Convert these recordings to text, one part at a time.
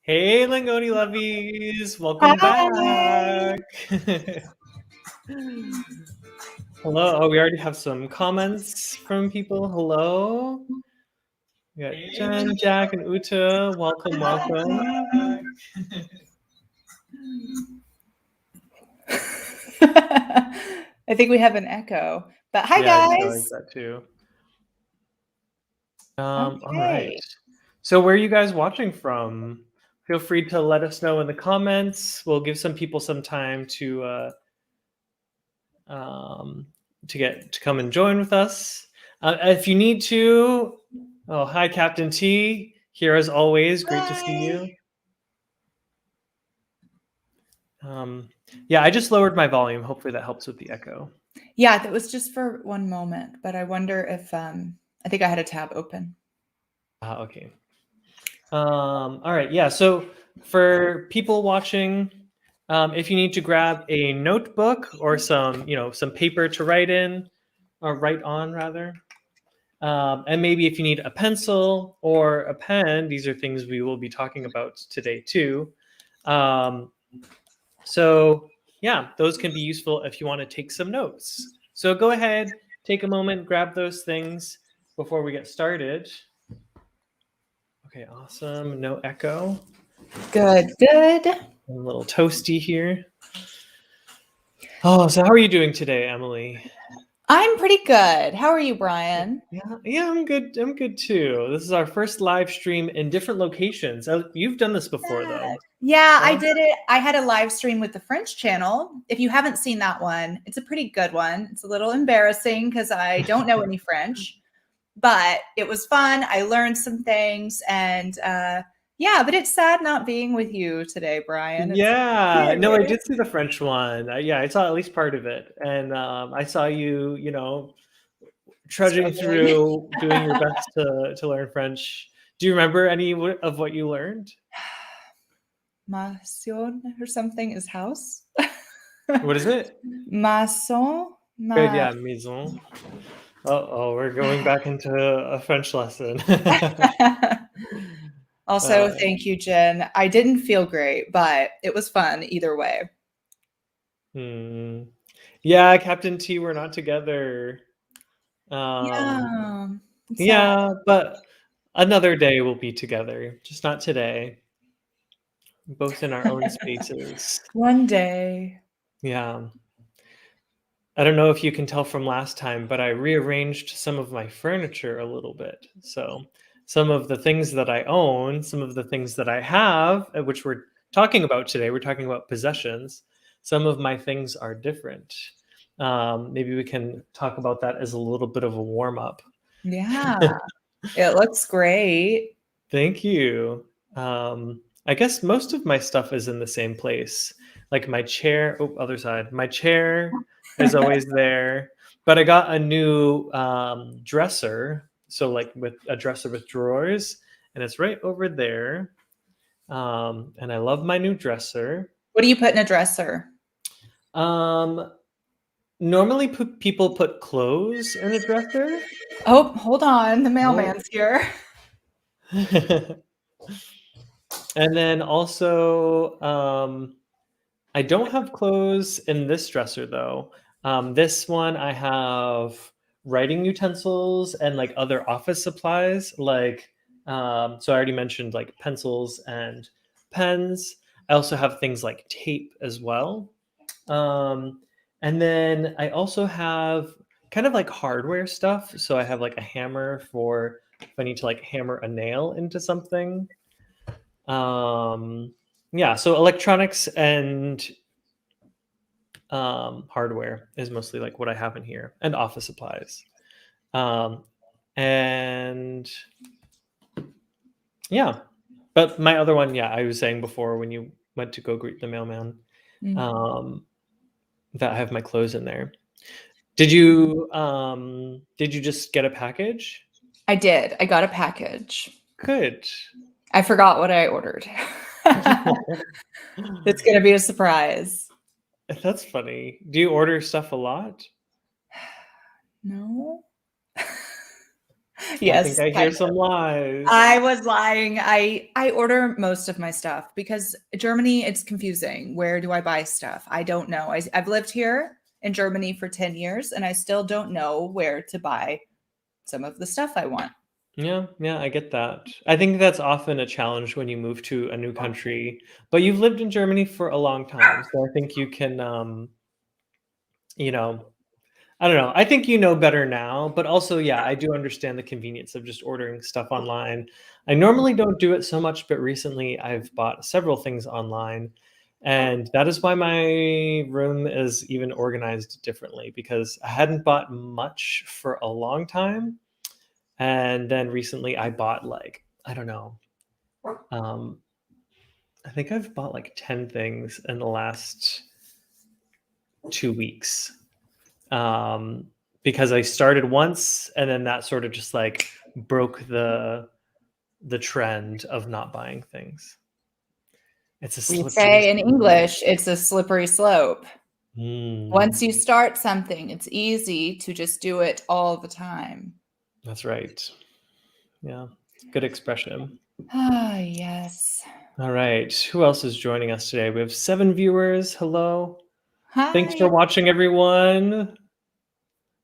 Hey, Lingoni lovies, welcome Hi. back. Hello. Oh, we already have some comments from people. Hello. We got Jen, Jack, and Uta. Welcome, welcome. I think we have an echo, but hi Yeah, I think I like guys. that too. All right. Okay. So where are you guys watching from? Feel free to let us know in the comments. We'll give some people some time um, to come and join with us. If you need to, oh, hi, Captain T. Here as always. Great to see you. Yeah, I just lowered my volume. Hopefully that helps with the echo. Yeah, that was just for one moment, but I wonder if I think I had a tab open. Okay. All right. Yeah. So for people watching, if you need to grab a notebook or some paper to write in, or write on rather, and maybe if you need a pencil or a pen, these are things we will be talking about today too. So yeah, those can be useful if you want to take some notes. So go ahead, take a moment, grab those things before we get started. Okay, awesome. No echo. Good, good. A little toasty here. Oh, so how are you doing today, Emily? I'm pretty good. How are you, Brian? Yeah, I'm good. I'm good too. This is our first live stream in different locations. You've done this before, though. Yeah, I Huh? did it. I had a live stream with the French channel. If you haven't seen that one, it's a pretty good one. It's a little embarrassing because I don't know any French, but it was fun. I learned some things, and yeah, but it's sad not being with you today, Brian. It's Yeah, no, I weird. did see the French one. Yeah, I saw at least part of it, and I saw you, trudging Struggling. through, doing your best to learn French. Do you remember any of what you learned? Maison or something is house. What is it? Maison. Good, yeah, maison. Oh, we're going back into a French lesson. Also, uh, thank you, Jen. I didn't feel great, but it was fun either way. hmm. Yeah, Captain T, we're not together. Um, Yeah, it's sad. yeah, but another day we'll be together, just not today. Both in our own spaces. One day. Yeah. I don't know if you can tell from last time, but I rearranged some of my furniture a little bit. So, some of the things that I own, some of the things that I have, which we're talking about today, we're talking about possessions. Some of my things are different. Maybe we can talk about that as a little bit of a warm up. Yeah, it looks great. Thank you. I guess most of my stuff is in the same place. Like my chair, oh, other side. My chair is always there, but I got a new dresser. So like with a dresser with drawers, and it's right over there. And I love my new dresser. What do you put in a dresser? Um, Normally people put clothes in a dresser. Oh, hold on. The Oh. mailman's here. And then also, I don't have clothes in this dresser though. This one I have writing utensils and like other office supplies. So I already mentioned like pencils and pens. I also have things like tape as well. Um, and then I also have kind of like hardware stuff. So I have like a hammer for if I need to like hammer a nail into something. Um, yeah, so electronics and hardware is mostly like what I have in here, and office supplies. Um, and yeah, but my other one, yeah, I was saying before when you went to go greet the mailman, Mm. um, that I have my clothes in there. Did you just get a package? I did. I got a package. Good. I forgot what I ordered. It's going to be a surprise. That's funny. Do you order stuff a lot? No. I think Yes, I hear kind some of. lies. I was lying. I order most of my stuff because Germany, it's confusing. Where do I buy stuff? I don't know. I've lived here in Germany for 10 years and I still don't know where to buy some of the stuff I want. Yeah, yeah, I get that. I think that's often a challenge when you move to a new country, but you've lived in Germany for a long time, so I think you can, you know, I don't know. I think you know better now, but also, yeah, I do understand the convenience of just ordering stuff online. I normally don't do it so much, but recently I've bought several things online, and that is why my room is even organized differently because I hadn't bought much for a long time. And then recently I bought like, I don't know, um, I think I've bought like 10 things in the last 2 weeks. Um, because I started once and then that sort of just like broke the trend of not buying things. It's a We slippery say in slope. English, it's a slippery slope. Mm, Once you start something, it's easy to just do it all the time. that's right. Yeah. Good expression. Ah, yes. All right. Who else is joining us today? We have 7 viewers. Hello. Thanks Hi. for watching, everyone.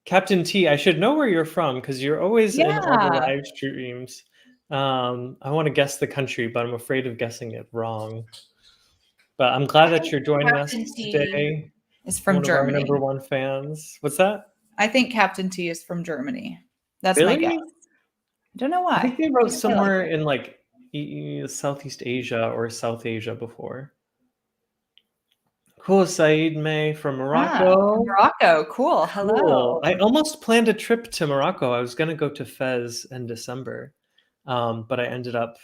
Captain T, I should know where you're from because you're always in all the Yeah. live streams. I want to guess the country, but I'm afraid of guessing it wrong. But I'm glad I that think you're joining us Captain T today. is from One of our number Germany. one fans. What's that? I think Captain T is from Germany. That's my guess. Really? I don't know I think why. they I wrote just feel like somewhere it. in like Southeast Asia or South Asia before. Cool, Saeed May from Ah, from Morocco. Morocco. Cool. Cool. Hello. I almost planned a trip to Morocco. I was going to go to Fez in December, but I ended up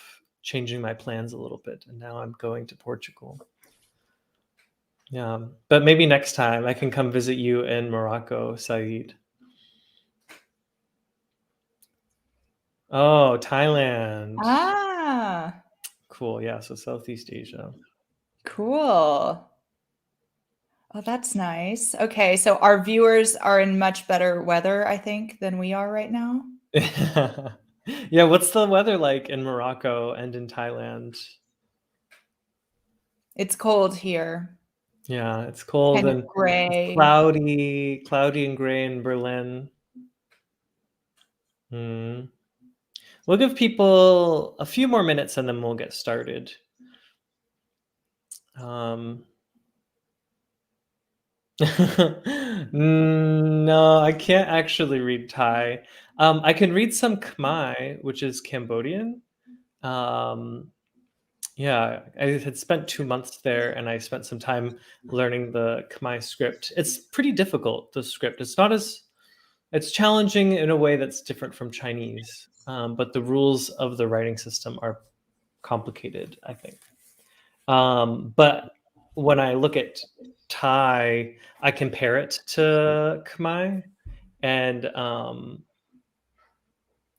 changing my plans a little bit, and now I'm going to Portugal. Yeah, but maybe next time I can come visit you in Morocco, Saeed. Oh, Thailand. Ah, Cool. Yeah, so Southeast Asia. cool. Oh, that's nice. Okay, so our viewers are in much better weather, I think, than we are right now. Yeah, what's the weather like in Morocco and in Thailand? It's cold here. Yeah, it's cold Kind of and it's gray. cloudy and gray in Berlin. Hmm. We'll give people a few more minutes and then we'll get started. Um, no, I can't actually read Thai. I can read some Khmer, which is Cambodian. Um, yeah, I had spent 2 months there and I spent some time learning the Khmer script. It's pretty difficult, the script. It's challenging in a way that's different from Chinese, but the rules of the writing system are complicated, I think. But when I look at Thai, I compare it to Khmer, and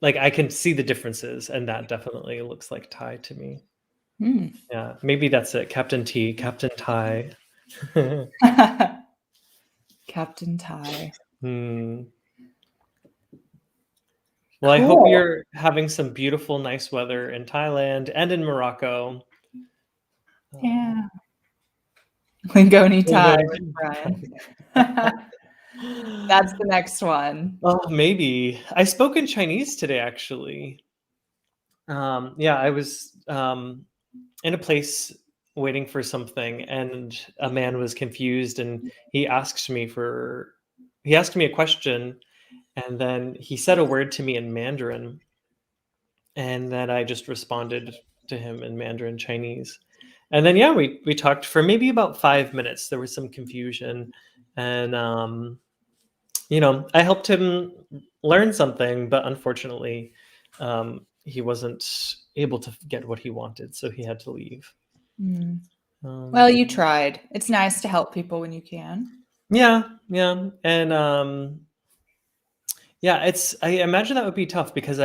like I can see the differences, and that definitely looks like Thai to me. Hmm. Yeah, maybe that's it. Captain T, Captain Thai. Captain Thai. Hmm. Well, I hope Cool. you're having some beautiful, nice weather in Thailand and in Morocco. Um, Yeah. Lingoni I'm Thai going with Brian. to- That's the next one. Oh, maybe. I spoke in Chinese today, actually. Yeah, I was in a place waiting for something, and a man was confused, and he asked me a question, and then he said a word to me in Mandarin, and then I just responded to him in Mandarin Chinese. And then yeah, we talked for maybe about 5 minutes. There was some confusion, and I helped him learn something, but unfortunately, he wasn't able to get what he wanted, so he had to leave. Hmm. Um, Well, you tried. It's nice to help people when you can. yeah, yeah, and yeah, I imagine that would be tough because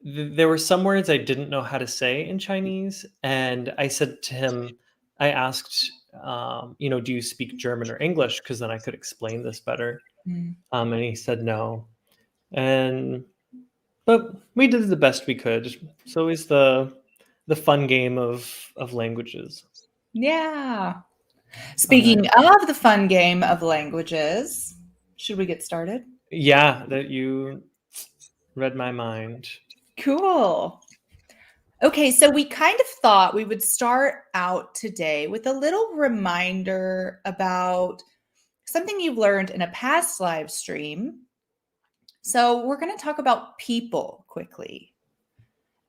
there were some words I didn't know how to say in Chinese, and I said to him, I asked, do you speak German or English? Because then I could explain this better. Hmm. And he said no, and but we did the best we could. It's always the fun game of languages. Yeah. All Speaking right. of the fun game of languages, should we get started? Yeah, that you read my mind. Cool. Okay, so we kind of thought we would start out today with a little reminder about something you've learned in a past live stream. So we're going to talk about people quickly.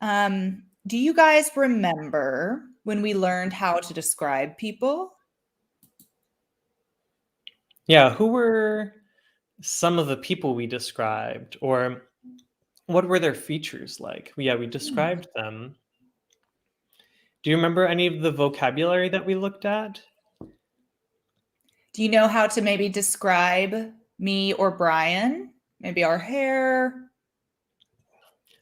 Do you guys remember when we learned how to describe people? Yeah, who were some of the people we described, or what were their features like? Yeah, we described them. Do you remember any of the vocabulary that we looked at? Do you know how to maybe describe me or Brian? Maybe our hair.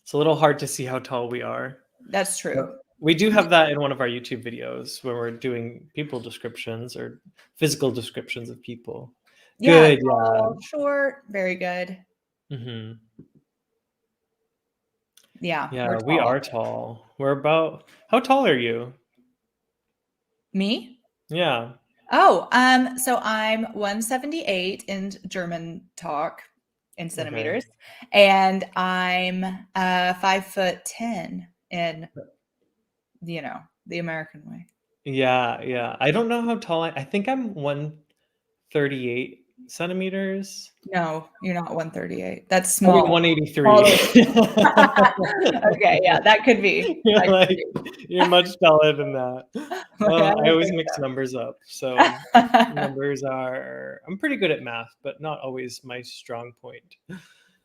It's a little hard to see how tall we are. That's true. We do have that in one of our YouTube videos where we're doing people descriptions or physical descriptions of people. Yeah, Good, yeah. tall, short, very good. Hmm. Yeah, we're Yeah, we tall. are tall. We're about, how tall are you? Me? Yeah. Oh, so I'm 178 in German talk in Okay. centimeters, and I'm 5'10" in the American way. Yeah, yeah. I don't know how tall I think I'm 138 centimeters. No, you're not 138. That's I mean small. 183. Smaller. Okay, yeah, that could be. You're That like, could you're much taller than that. be. Okay, I I don't always think mix so. numbers up. So numbers are, I'm pretty good at math, but not always my strong point.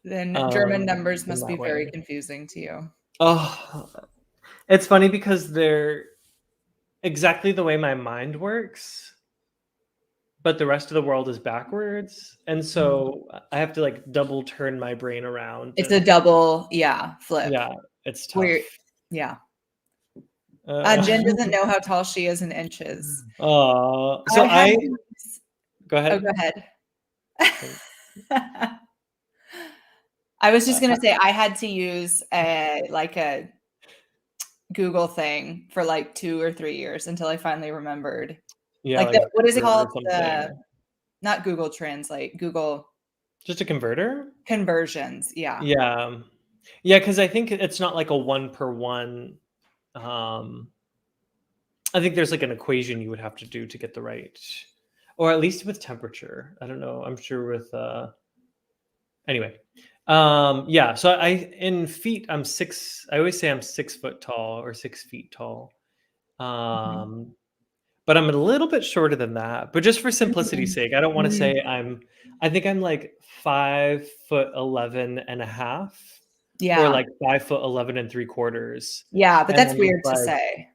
Then German In numbers must be that very way. confusing to you. Oh, it's funny because they're exactly the way my mind works, but the rest of the world is backwards. And so I have to like double turn my brain around. It's a And double, yeah, flip. yeah, it's Where, tough. yeah. Uh, Jen doesn't know how tall she is in inches. so I had I, to go Oh, go ahead. ahead. Thanks. I was just Uh, gonna say I had to use a Google thing for like 2 or 3 years until I finally remembered. yeah, Like like the what is it or called? something. Not Google Translate, Google Just a converter? Conversions, yeah. Yeah. Yeah, because I think it's not like a one per one. Um, I think there's like an equation you would have to do to get the right, or at least with temperature. I don't know. I'm sure with anyway. Yeah, so I in feet I'm six. I always say I'm 6 foot tall or 6 feet tall. Mhm. Um, but I'm a little bit shorter than that. But just for simplicity's Mhm. sake, I don't want to Mhm. say I'm, I think I'm like 5 foot 11 and a half, or Yeah. like 5 foot 11 and 3/4. Yeah, but And that's I'm just weird to like say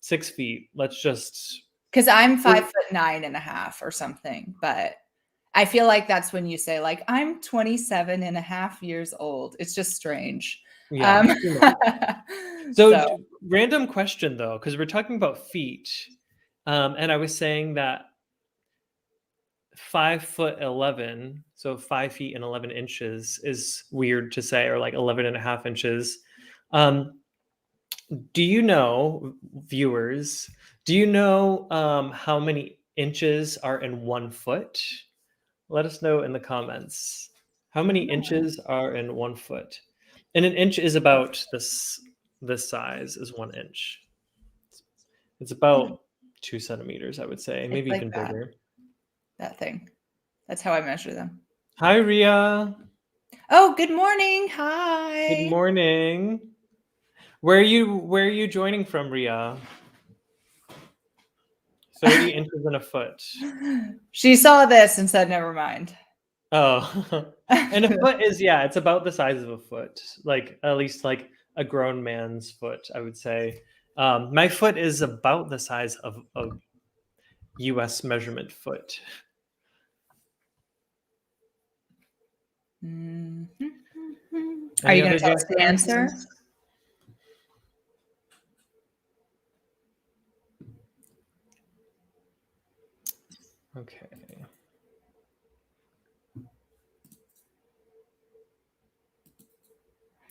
6 feet. Let's just, because 'cause I'm 5'9" and a half or something, but I feel like that's when you say, like, "I'm 27 and a half years old." It's just strange. yeah, Um, too much. So so random question though, because we're talking about feet. And I was saying that 5 foot 11, so 5 feet and 11 inches is weird to say, or like 11 and a half inches. Um, do you know, viewers, do you know how many inches are in 1 foot? Let us know in the comments. How many Oh, inches are in 1 foot? And an inch is about this size is 1 inch. It's oh, about 2 centimeters, I would say, it's maybe like even bigger. that thing. That's how I measure them. Hi, Ria. Oh, good morning. Good Hi. morning. Where are you joining from, Ria? 30 inches in a foot. She saw this and said, "Never mind." Oh. And a foot is, yeah, it's about the size of a foot. Like at least like a grown man's foot, I would say. My foot is about the size of a US measurement foot. Mhm. Are Any you gonna other tell us the answer? guesses? Okay.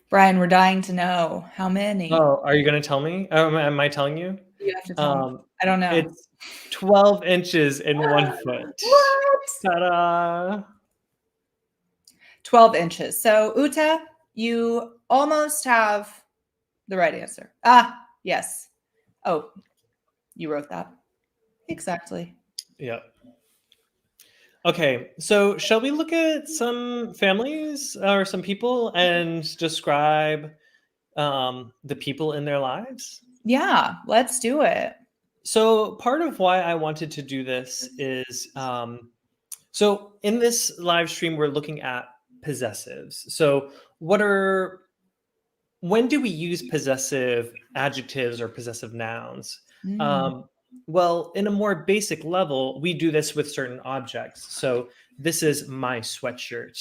Brian, we're dying to know how many. Oh, are you going to tell me? Am I telling you? You have to tell me. I don't know. It's 12 inches in 1 foot. What? Ta-da! 12 inches. So, Uta, you almost have the right answer. Ah, yes. Oh, you wrote that. Exactly. Yeah. Okay, so shall we look at some families or some people and describe the people in their lives? Yeah, let's do it. So part of why I wanted to do this is so in this live stream we're looking at possessives. So what are when do we use possessive adjectives or possessive nouns? Mm, Um, well, in a more basic level, we do this with certain objects. So this is my sweatshirt.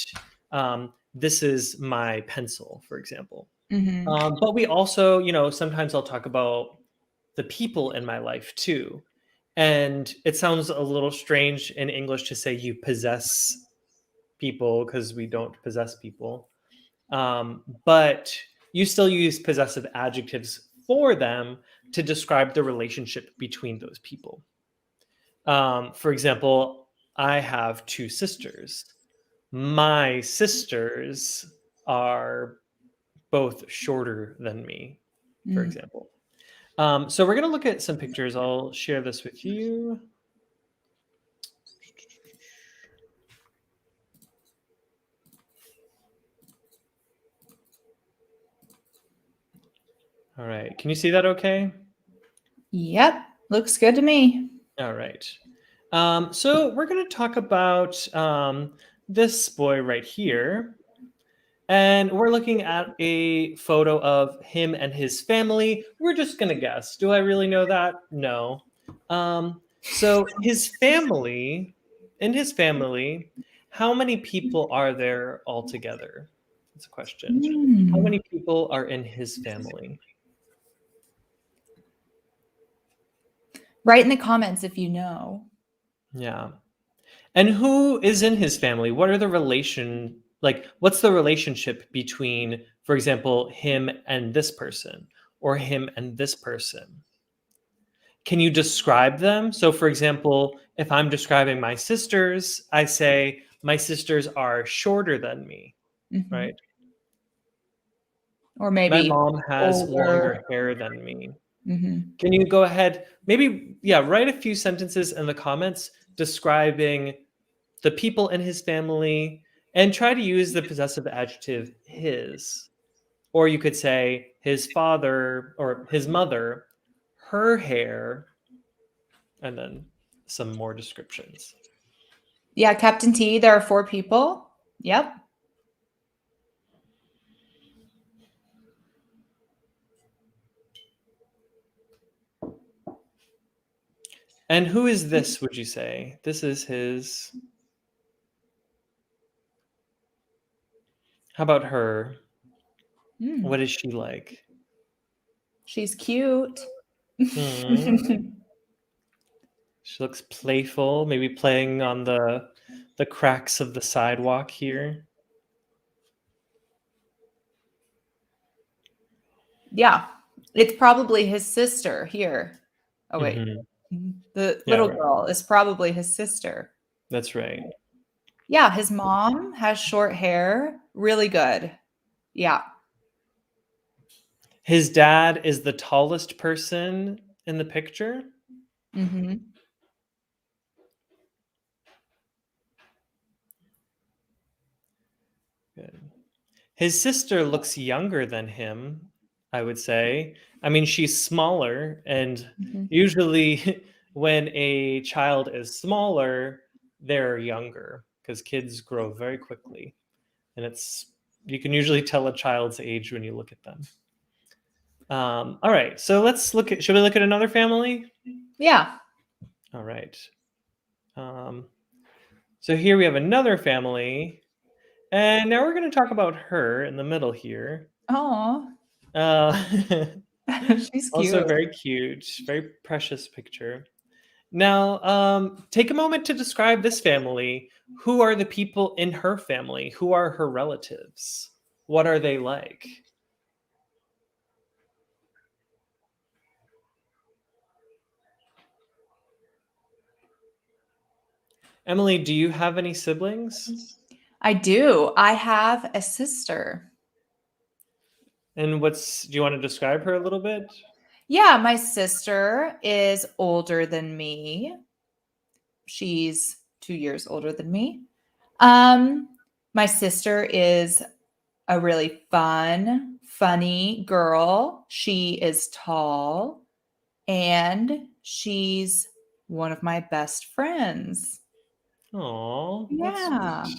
This is my pencil, for example. mhm, But we also, sometimes I'll talk about the people in my life too. And it sounds a little strange in English to say you possess people because we don't possess people. But you still use possessive adjectives for them to describe the relationship between those people. For example, I have two sisters. My sisters are both shorter than me, for mm. example. So we're going to look at some pictures. I'll share this with you. All right. Can you see that okay? Yep, looks good to me. All right. So we're going to talk about this boy right here. And we're looking at a photo of him and his family. We're just going to guess. Do I really know that? No. So in his family, how many people are there altogether? That's a question. How Mm. many people are in his family? Write in the comments if you know. Yeah. And who is in his family? What are the what's the relationship between, for example, him and this person or him and this person? Can you describe them? So, for example, if I'm describing my sisters, I say, my sisters are shorter than me, Mhm. right? Or My maybe mom has older. longer hair than me. Mhm. Can you go ahead, maybe, yeah, write a few sentences in the comments describing the people in his family and try to use the possessive adjective his. Or you could say his father or his mother, her hair, and then some more descriptions. Yeah, Captain T, there are 4 people. Yep. And who is this, would you say? This is his. How about her? Mm. What is she like? She's cute. Hmm. She looks playful, maybe playing on the cracks of the sidewalk here. Yeah. It's probably his sister here. Oh, wait. Hmm. The Yeah, little right. girl is probably his sister. That's right. Yeah, his mom has short hair. Really good. Yeah. His dad is the tallest person in the picture. Mhm. Good. His sister looks younger than him, I would say. I mean, she's smaller, and Mhm. usually when a child is smaller, they're younger because kids grow very quickly. And you can usually tell a child's age when you look at them. All right, so should we look at another family? Yeah. All right. Um, so here we have another family, and now we're going to talk about her in the middle here. Oh, Uh, she's also cute. very cute, very precious picture. Now, take a moment to describe this family. Who are the people in her family? Who are her relatives? What are they like? Emily, do you have any siblings? I do. I have a sister. And do you want to describe her a little bit? Yeah, my sister is older than me. She's 2 years older than me. Um, my sister is a really fun, funny girl. She is tall and she's one of my best friends. Oh, that's Yeah. sweet.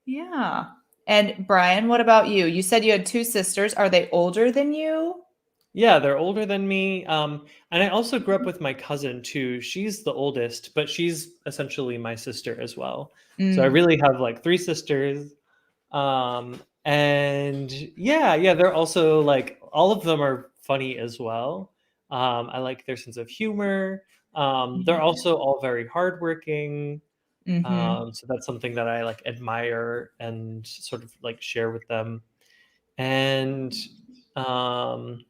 Yeah. And Brian, what about you? You said you had two sisters. Are they older than you? Yeah, they're older than me. And I also grew up with my cousin too. She's the oldest, but she's essentially my sister as well. So I Mm, really have like three sisters. And yeah, they're also like all of them are funny as well. I like their sense of humor. They're also all very hardworking. mm-hmm. So that's something that I like admire and sort of like share with them. And um,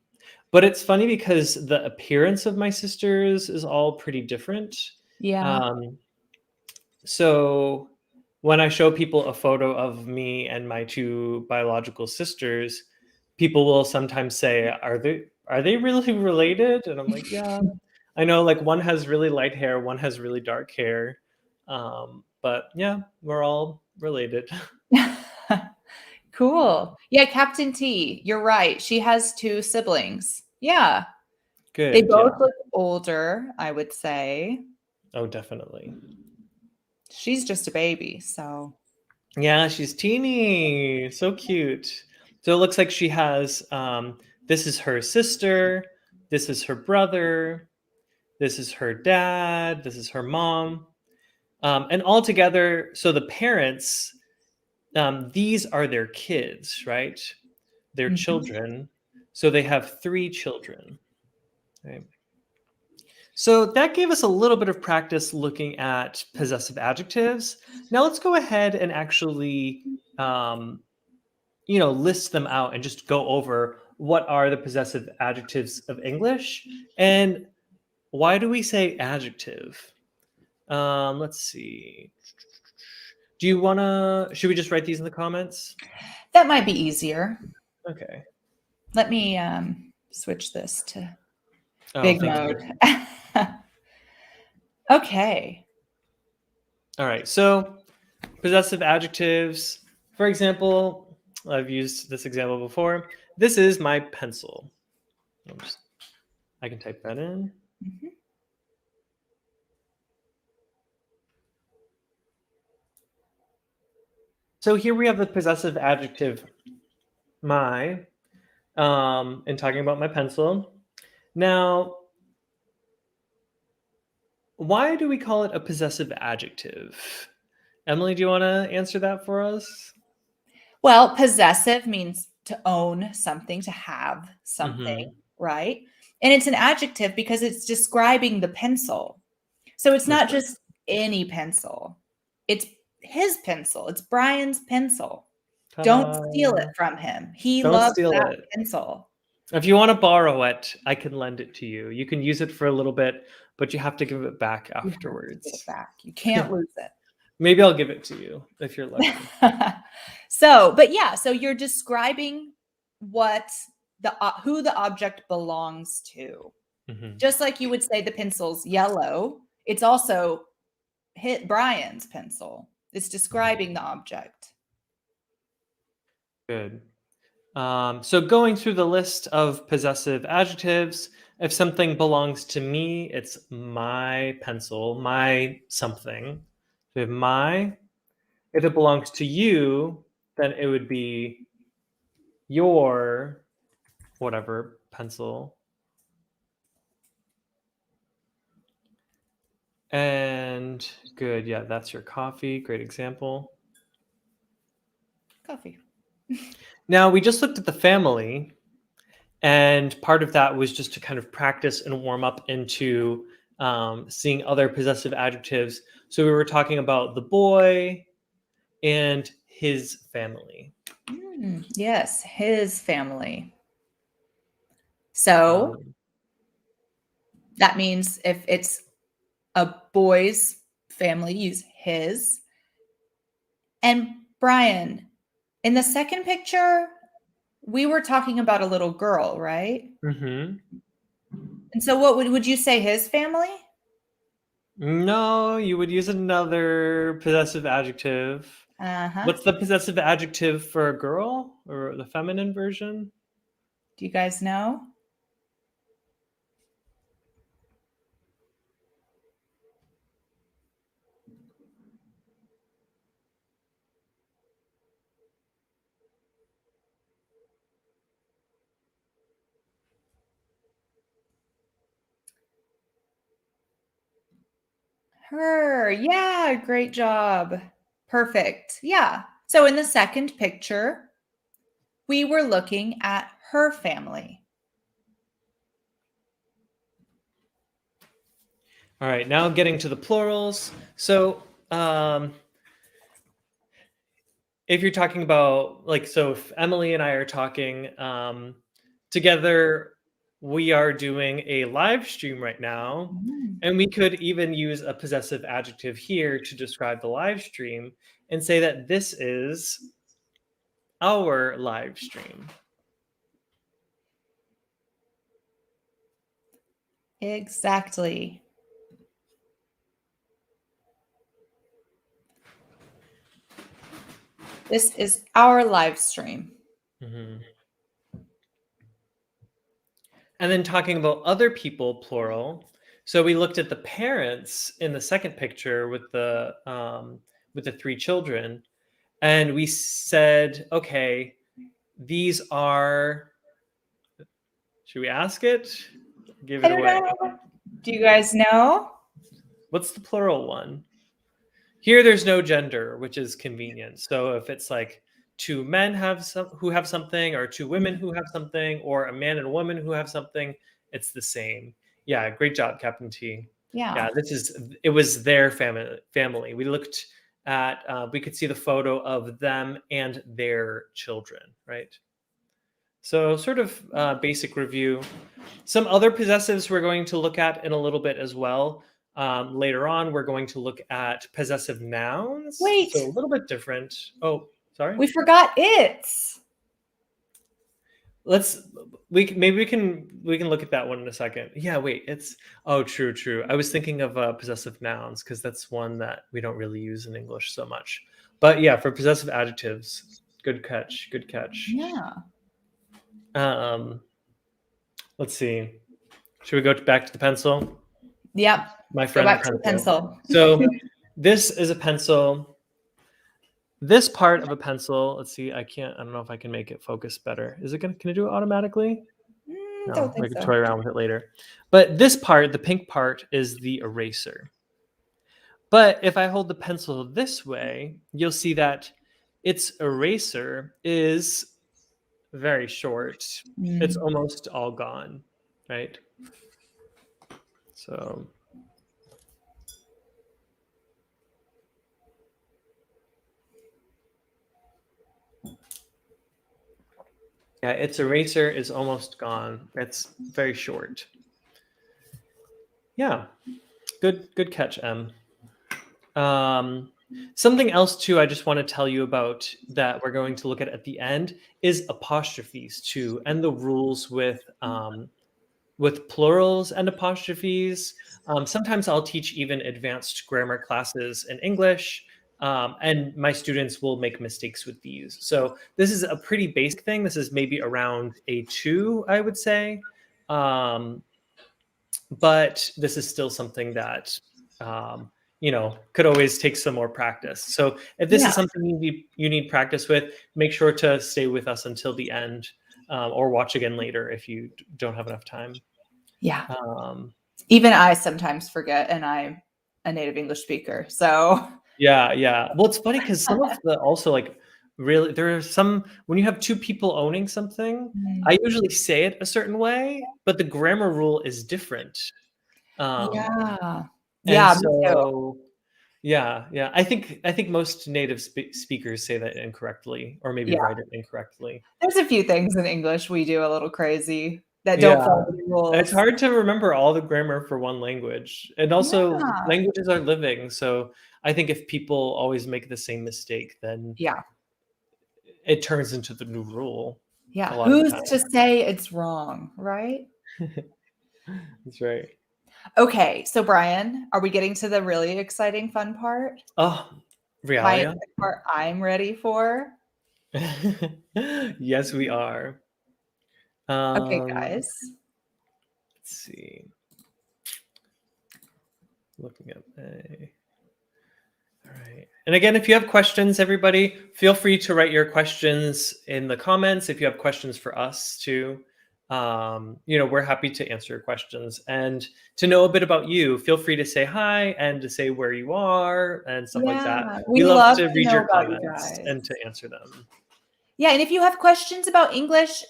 but it's funny because the appearance of my sisters is all pretty different. Yeah. Um, so when I show people a photo of me and my two biological sisters, people will sometimes say, "Are they really related?" And I'm like, "Yeah, I know. Like one has really light hair, one has really dark hair, but yeah, we're all related." Cool. Yeah, Captain T, you're right. She has two siblings. Yeah. They Good, both yeah. look older, I would say. Oh, definitely. She's just a baby, so. Yeah, she's teeny, so cute. So it looks like she has this is her sister, this is her brother, this is her dad, this is her mom. And all together, so the parents, these are their kids, right? Their Mhm. children. So they have three children. Right? So that gave us a little bit of practice looking at possessive adjectives. Now let's go ahead and actually list them out and just go over what are the possessive adjectives of English and why do we say adjective? Let's see. Should we just write these in the comments? That might be easier. Okay. Let me switch this to Oh, big thank mode. you. Okay. All right. So, possessive adjectives. For example, I've used this example before. This is my pencil. I can type that in. Mhm. So here we have the possessive adjective my, in talking about my pencil. Now, why do we call it a possessive adjective? Emily, do you want to answer that for us? Well, possessive means to own something, to have something, Mm-hmm. right? And it's an adjective because it's describing the pencil. So it's That's not right. just any pencil. It's his pencil. It's Brian's pencil. Don't Ta-da. steal it from him. He Don't loves steal that it. pencil. If you want to borrow it, I can lend it to you. You can use it for a little bit, but you have to give it back You have to get it afterwards. back. You can't lose it. Maybe I'll give it to you if you're lucky. So, but yeah, so you're describing what who the object belongs to. Hmm. Just like you would say the pencil's yellow, it's also hit Brian's pencil. It's describing the object. Good. So going through the list of possessive adjectives, if something belongs to me, it's my pencil, my something. So we have my. If it belongs to you, then it would be your whatever pencil. And good, yeah, that's your coffee. Great example. Coffee. Now we just looked at the family, and part of that was just to kind of practice and warm up into seeing other possessive adjectives. So we were talking about the boy and his family. Yes, his family. So Um, that means if it's a boy's family, use his. And Brian, in the second picture, we were talking about a little girl, right? Mm-hmm. And so what would you say his family? No, you would use another possessive adjective. Uh-huh. What's the possessive adjective for a girl or the feminine version? Do you guys know? Her. Yeah, great job. Perfect. Yeah. So in the second picture, we were looking at her family. All right, now getting to the plurals. So if you're talking about so if Emily and I are talking together, we are doing a live stream right now, Mm. and we could even use a possessive adjective here to describe the live stream and say that this is our live stream. Exactly. This is our live stream. Mhm. And then talking about other people, plural. So we looked at the parents in the second picture with the three children, and we said, okay, these are. Should we ask it? Give I it don't away. know. Do you guys know? What's the plural one? Here, there's no gender, which is convenient. So if it's like two men who have something, or two women who have something, or a man and a woman who have something, it's the same. Yeah, great job, Captain T. Yeah. Yeah, it was their family. We looked at, we could see the photo of them and their children, right? So sort of basic review. Some other possessives we're going to look at in a little bit as well. Later on, we're going to look at possessive nouns. Wait, So a little bit different. Oh, sorry. we forgot it's. Maybe we can look at that one in a second. Yeah, wait, it's true. I was thinking of possessive nouns because that's one that we don't really use in English so much. But yeah, for possessive adjectives, good catch. Yeah. Um, let's see. Should we go back to the pencil? Yep. My Go friend the back to the pencil. pencil. So this is a pencil. This part of a pencil, let's see, I don't know if I can make it focus better. Can I do it automatically? Don't No, think we can so. toy around with it later. But this part, the pink part, is the eraser. But if I hold the pencil this way, you'll see that its eraser is very short. It's almost all gone, right? So yeah, its eraser is almost gone. It's very short. Yeah, good catch, Em. Something else too, I just want to tell you about that we're going to look at the end is apostrophes too, and the rules with plurals and apostrophes. Sometimes I'll teach even advanced grammar classes in English, and my students will make mistakes with these. So this is a pretty basic thing. This is maybe around A2, I would say. But this is still something that could always take some more practice. So if this is Yeah. something you need practice with, make sure to stay with us until the end, or watch again later if you don't have enough time. Yeah. Um, Even I sometimes forget, and I'm a native English speaker. So yeah. Well, it's funny because some of the also really there are some when you have two people owning something. I usually say it a certain way, but the grammar rule is different. yeah. And Yeah, me too. so yeah. I think most native speakers say that incorrectly, or maybe Yeah. write it incorrectly. There's a few things in English we do a little crazy. that don't Yeah. follow the rules. It's hard to remember all the grammar for one language. And also Yeah. languages are living. So I think if people always make the same mistake, then Yeah. it turns into the new rule a Yeah. lot of the Who's time. to say it's wrong, right? That's right. Okay, so Brian, are we getting to the really exciting fun part? Oh, The Realia? part I'm ready for. Yes, we are. Okay, Um, guys. let's see. Looking at a. All right. And again, if you have questions, everybody, feel free to write your questions in the comments. If you have questions for us too, we're happy to answer your questions. And to know a bit about you, feel free to say hi and to say where you are and stuff like that. Yeah, We we love love to to read know your about you comments guys. and to answer them. Yeah, and if you have questions about English,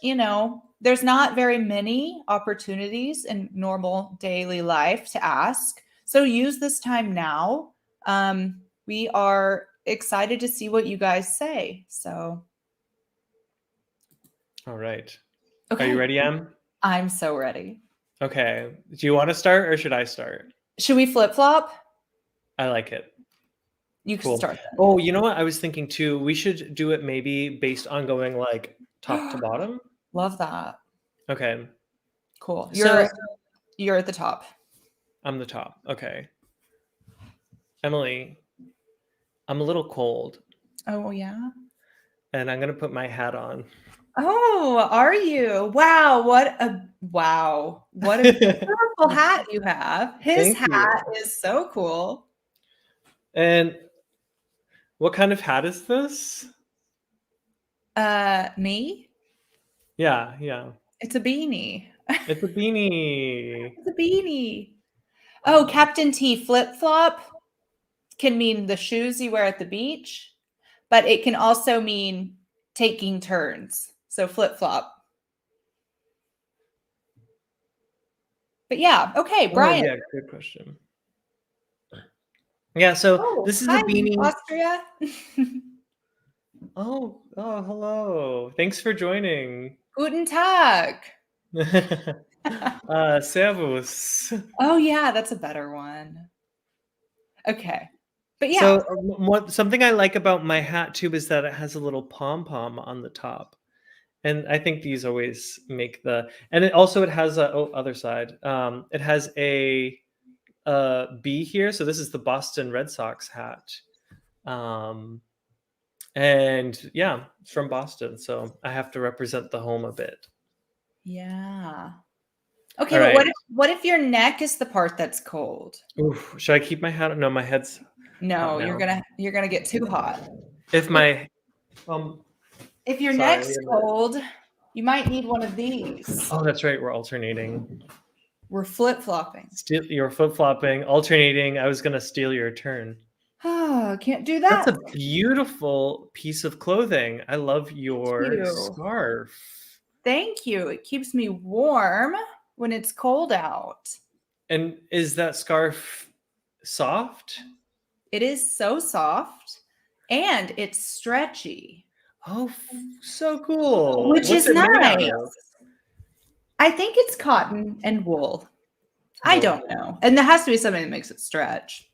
there's not very many opportunities in normal daily life to ask. So use this time now. We are excited to see what you guys say. So, All right. Are okay, you ready, Em? I'm so ready. Okay. Do you want to start or should I start? Should we flip flop? I like it. You can Cool. start then. Oh, you know what? I was thinking too, we should do it maybe based on going like top to bottom. Love that. Okay. Cool. So You're at the top. I'm the top. Okay. Emily, I'm a little cold Oh yeah. and I'm going to put my hat on. Oh, are you? Wow, what a beautiful hat you have. His Thank hat you. is so cool. And what kind of hat is this? Me? Yeah, yeah. It's a beanie. It's a beanie. It's a beanie. Oh, Captain T flip-flop can mean the shoes you wear at the beach, but it can also mean taking turns. So flip-flop. But yeah, okay, Oh, Brian. yeah, good question. Yeah, so Oh, this is hi, a beanie. Austria. Oh, hello. Thanks for joining. Guten Tag. Servus. Oh yeah, that's a better one. Okay. But yeah. So something I like about my hat too is that it has a little pom-pom on the top. And I think these always make and it has other side. It has a B here. So this is the Boston Red Sox hat. And yeah, it's from Boston. So I have to represent the home a bit. Yeah. Okay, All but right. what if your neck is the part that's cold? Oof, should I keep my hat on? No, my head's No, hot you're now. gonna get too hot. If my If your sorry. neck's cold, you might need one of these. Oh, that's right. We're alternating. We're flip-flopping. You're flip-flopping, alternating. I was gonna steal your turn. Oh, can't do that. That's a beautiful piece of clothing. I love your scarf. Thank you. It keeps me warm when it's cold out. And is that scarf soft? It is so soft and it's stretchy. Oh, so cool. Which What's is it made out nice. of? I think it's cotton and wool. I don't know. And there has to be something that makes it stretch.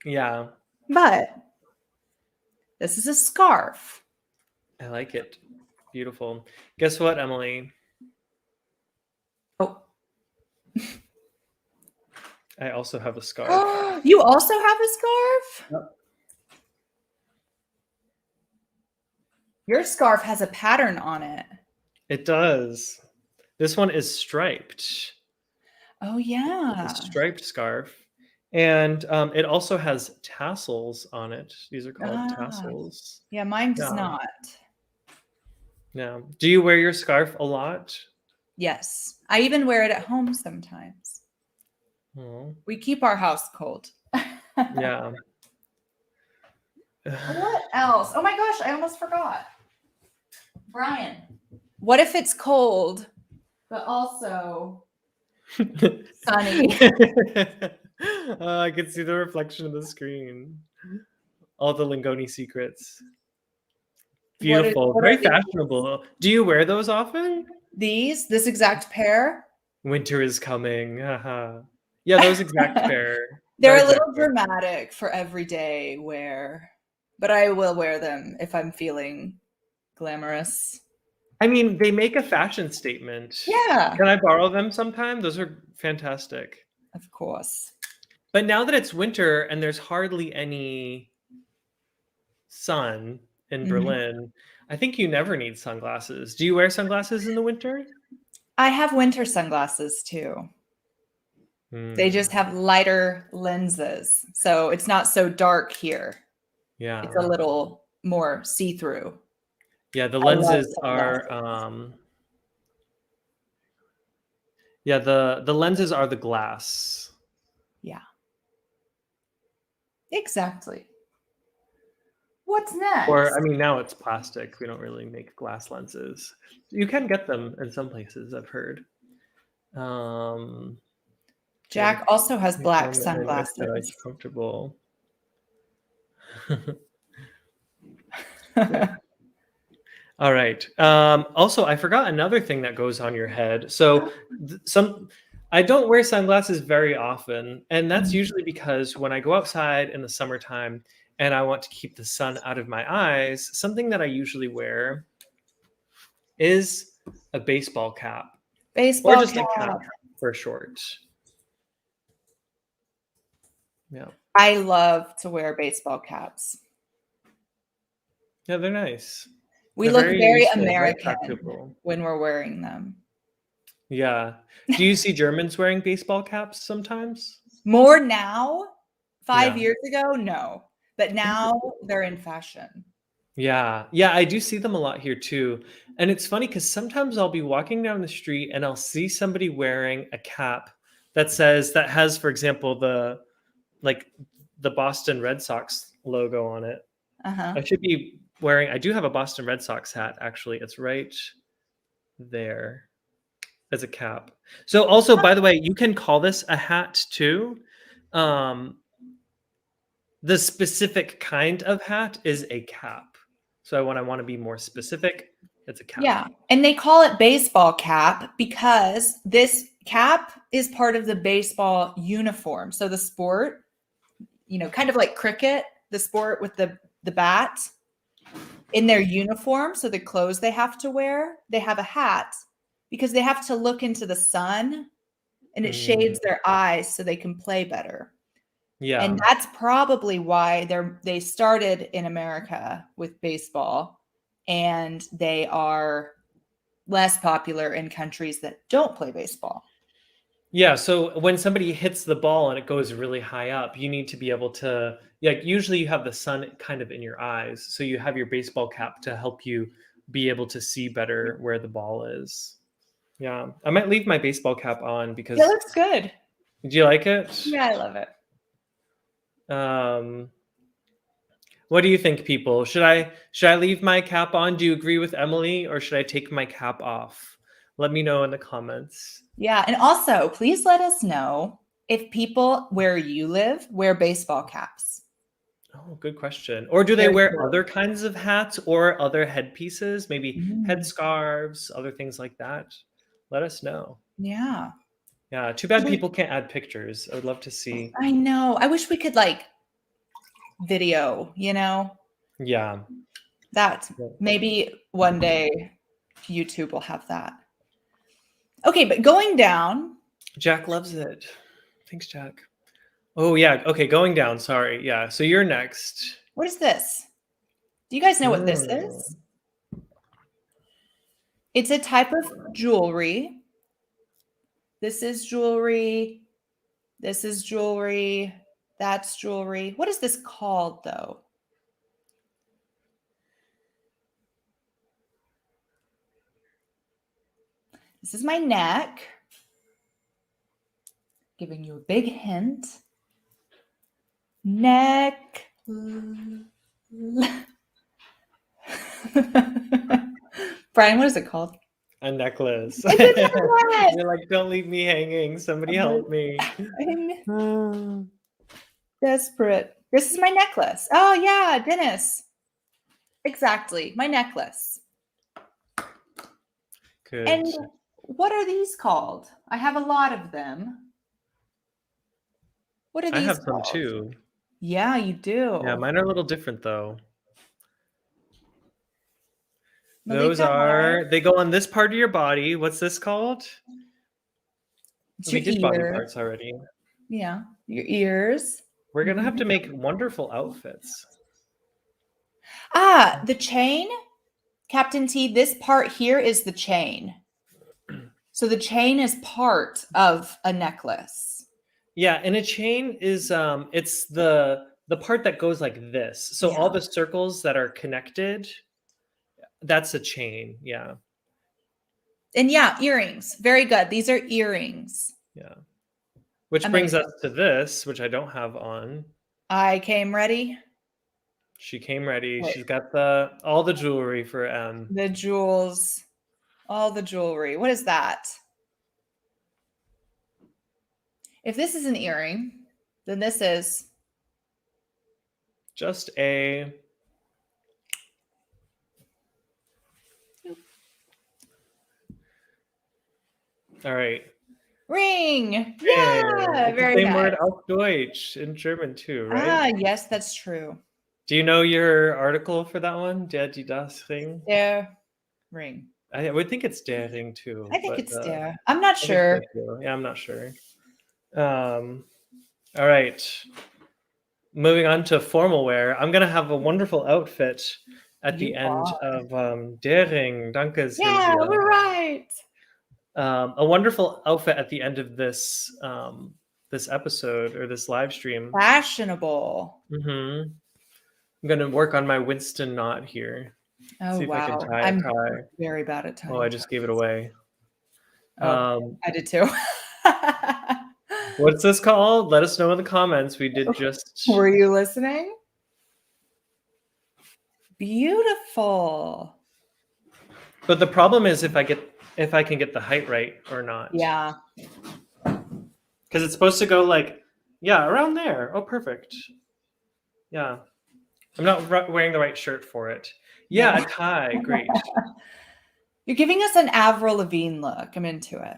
Yeah. But this is a scarf. I like it. Beautiful. Guess what, Emily? Oh. I also have a scarf. You also have a scarf? Yep. Your scarf has a pattern on it. It does. This one is striped. Oh, yeah. It's a striped scarf. And it also has tassels on it. These are called tassels. Yeah, mine does not. Yeah. Do you wear your scarf a lot? Yes. I even wear it at home sometimes. Oh. We keep our house cold. Yeah. What else? Oh my gosh, I almost forgot. Brian, what if it's cold, but also sunny? I can see the reflection of the screen. All the Lingoni secrets. Beautiful. Very fashionable. Do you wear those often? This exact pair. Winter is coming. Haha. Yeah, those exact pair. They're That a exact little pair. dramatic for everyday wear, but I will wear them if I'm feeling glamorous. I mean, they make a fashion statement. Yeah, Can I borrow them sometime? Those are fantastic. of course. But now that it's winter and there's hardly any sun in Mhm. Berlin, I think you never need sunglasses. Do you wear sunglasses in the winter? I have winter sunglasses too. They just Hmm. have lighter lenses, so it's not so dark here. It's a Yeah. little more see-through. Yeah, the I love lenses are sunglasses. yeah, the lenses are the glass. Yeah, exactly. What's next? Or I mean now it's plastic. We don't really make glass lenses. You can get them in some places, I've heard. Um Good. Jack also has black Informative if you like sunglasses. comfortable. All right. Also, I forgot another thing that goes on your head. So, some I don't wear sunglasses very often, and that's usually because when I go outside in the summertime and I want to keep the sun out of my eyes, something that I usually wear is a baseball cap or Baseball just a cap cap. for short. Yeah. I love to wear baseball caps. Yeah, they're nice. We They're look very very useful, very American practical. when we're wearing them. Yeah. Do you see Germans wearing baseball caps sometimes? More now, 5 Yeah. years ago, no. But now they're in fashion. Yeah. Yeah, I do see them a lot here too. And it's funny because sometimes I'll be walking down the street and I'll see somebody wearing a cap that has, for example, like the Boston Red Sox logo on it. Uh-huh. I do have a Boston Red Sox hat, actually. It's right there as a cap. So also, by the way, you can call this a hat too. Um, the specific kind of hat is a cap. So when I want to be more specific, it's a cap. Yeah. And they call it baseball cap because this cap is part of the baseball uniform. So the sport, kind of like cricket, the sport with the bat in their uniform, so the clothes they have to wear, they have a hat because they have to look into the sun and it Mm, shades their eyes so they can play better. And yeah. that's probably why they started in America with baseball and they are less popular in countries that don't play baseball. Yeah. So when somebody hits the ball and it goes really high up, you need to be able to, like, usually you have the sun kind of in your eyes. So you have your baseball cap to help you be able to see better where the ball is. Yeah. I might leave my baseball cap on It because looks good. do you like it? Yeah, I love it. Um, what do you think, people? Should I leave my cap on? Do you agree with Emily, or should I take my cap off? Let me know in the comments. Yeah. And also, please let us know if people where you live wear baseball caps. Oh, good question. Or do they Very wear cool. other kinds of hats or other headpieces, maybe Mm, headscarves, other things like that? Let us know. yeah. Yeah, too bad people can't add pictures. I would love to see. I know. I wish we could video, Yeah. that maybe one day YouTube will have that. Okay, but going down, Jack loves it. Thanks, Jack. Oh, yeah. Okay, going down. Sorry. Yeah. So you're next. what is this? Do you guys know what this Mm. is? It's a type of jewelry. This is jewelry. This is jewelry. That's jewelry. What is this called, though? This is my neck. Giving you a big hint. Neck. Brian, what is it called? A necklace. It's a necklace. You're like, don't leave me hanging. Somebody help me. I'm desperate. This is my necklace. Oh, yeah, Dennis. Exactly. My necklace. Good. And what are these called? I have a lot of them. What are I these have some called? too. Yeah, you do. Yeah, mine are a little different though. Those Malika, hi. they go on this part of your body. What's this called? It's We your did body ear. parts already. Yeah, your ears. We're gonna have Mhm. to make wonderful outfits. Ah, the chain, Captain T. This part here is the chain. So the chain is part of a necklace. Yeah, and a chain is it's the part that goes like this. So all Yeah. the circles that are connected, that's a chain. Yeah. And yeah, earrings. Very good. These are earrings. Yeah. Which brings Amazing. us to this, which I don't have on. I came ready. She came ready. Wait, She's got all the jewelry for M. the jewels, all the jewelry. What is that? If this is an earring, then this is Just a all right. ring. Hey, Yeah, it's the very same nice. word auf Deutsch in German too, right? Ah, yes, that's true. Do you know your article for that one? Der, die, das Ring? Der ring. I would think it's der Ring too, I think but it's der. I'm not I think so sure. too. Yeah, I'm not sure. All right. Moving on to formal wear. I'm gonna have a wonderful outfit at the You end are. of der Ring. Danke, Yeah, Silvia. we're right. A wonderful outfit at the end of this this episode or this live stream. Fashionable. Mm-hmm. I'm gonna work on my Winston knot here. Oh, See if I can wow. tie a I'm tie. very bad at tying Oh, I just gave it away. Oh, I did too. What's this called? Let us know in the comments. We did just Were you listening? Beautiful. But the problem is if I can get the height right or not. Yeah. Because it's supposed to go like, yeah, around there. Oh, perfect. Yeah. I'm not wearing the right shirt for it. Yeah, No. a tie. Great. You're giving us an Avril Lavigne look. I'm into it.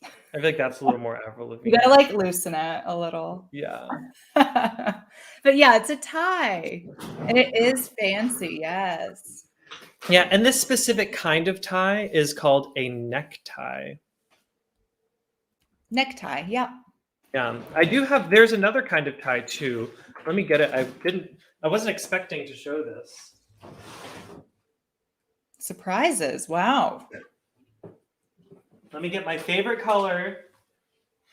I feel like that's a little more Avril You Lavigne. gotta like loosen it a little. Yeah. But yeah, it's a tie. And it is fancy, yes. Yeah, and this specific kind of tie is called a necktie. Necktie, yeah. Yeah. I do have there's another kind of tie too. Let me get it. I wasn't expecting to show this. Surprises. Wow. Let me get my favorite color.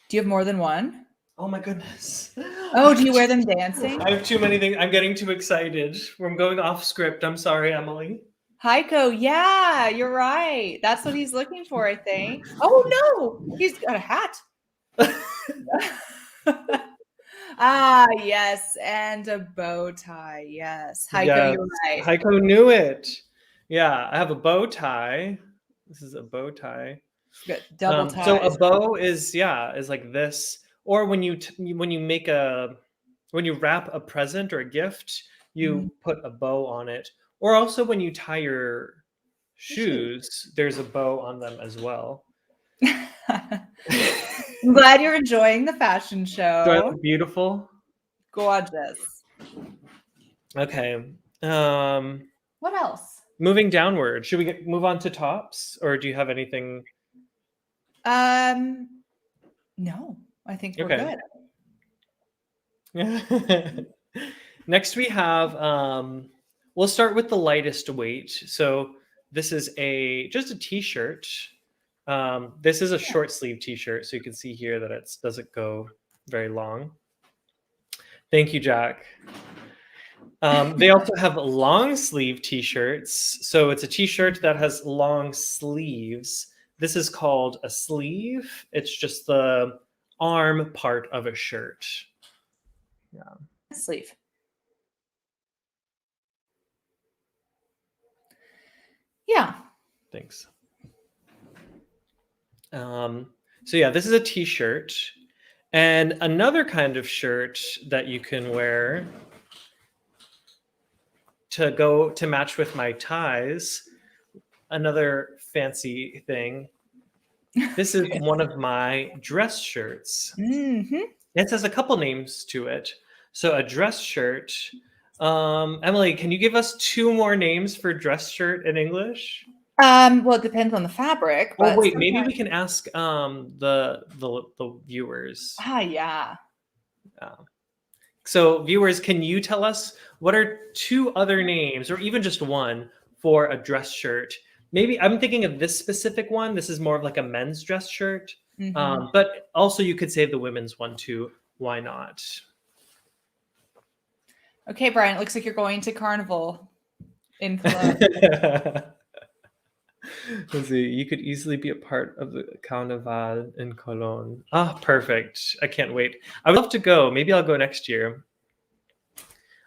Do you have more than one? Oh my goodness. Oh, do you wear them dancing? I have too many things. I'm getting too excited. I'm going off script. I'm sorry, Emily. Heiko, yeah, you're right. That's what he's looking for, I think. Oh no, he's got a hat. Ah, yes, and a bow tie. Yes, Heiko, Yes. you're right. Heiko knew it. Yeah, I have a bow tie. This is a bow tie. Good. Double ties. So a bow is like this. Or when you wrap a present or a gift, you put a bow on it. Or also when you tie your shoes, there's a bow on them as well. I'm glad you're enjoying the fashion show. Do I look beautiful? Gorgeous. Okay. What else? Moving downward. Should we move on to tops, or do you have anything? No, I think we're Okay. good. Next we have we'll start with the lightest weight. So this is just a t-shirt. This is a short sleeve t-shirt, so you can see here that it doesn't go very long. Thank you, Jack. They also have long sleeve t-shirts. So it's a t-shirt that has long sleeves. This is called a sleeve. It's just the arm part of a shirt. Yeah. Sleeve. Yeah. Thanks. So yeah, this is a t-shirt. And another kind of shirt that you can wear to match with my ties another fancy thing. This is one of my dress shirts. Mm-hmm. It has a couple names to it. So a dress shirt. Emily, can you give us 2 more names for dress shirt in English? Well, it depends on the fabric, Oh but wait, maybe we can ask the viewers. yeah. So viewers, can you tell us what are 2 other names, or even just one, for a dress shirt? Maybe I'm thinking of this specific one. This is more of like a men's dress shirt. Mm-hmm. But also you could say the women's one too. Why not? Okay, Brian, it looks like you're going to Carnival in Cologne. Let's see. You could easily be a part of the Carnival in Cologne. Ah, perfect. I can't wait. I would love to go. Maybe I'll go next year.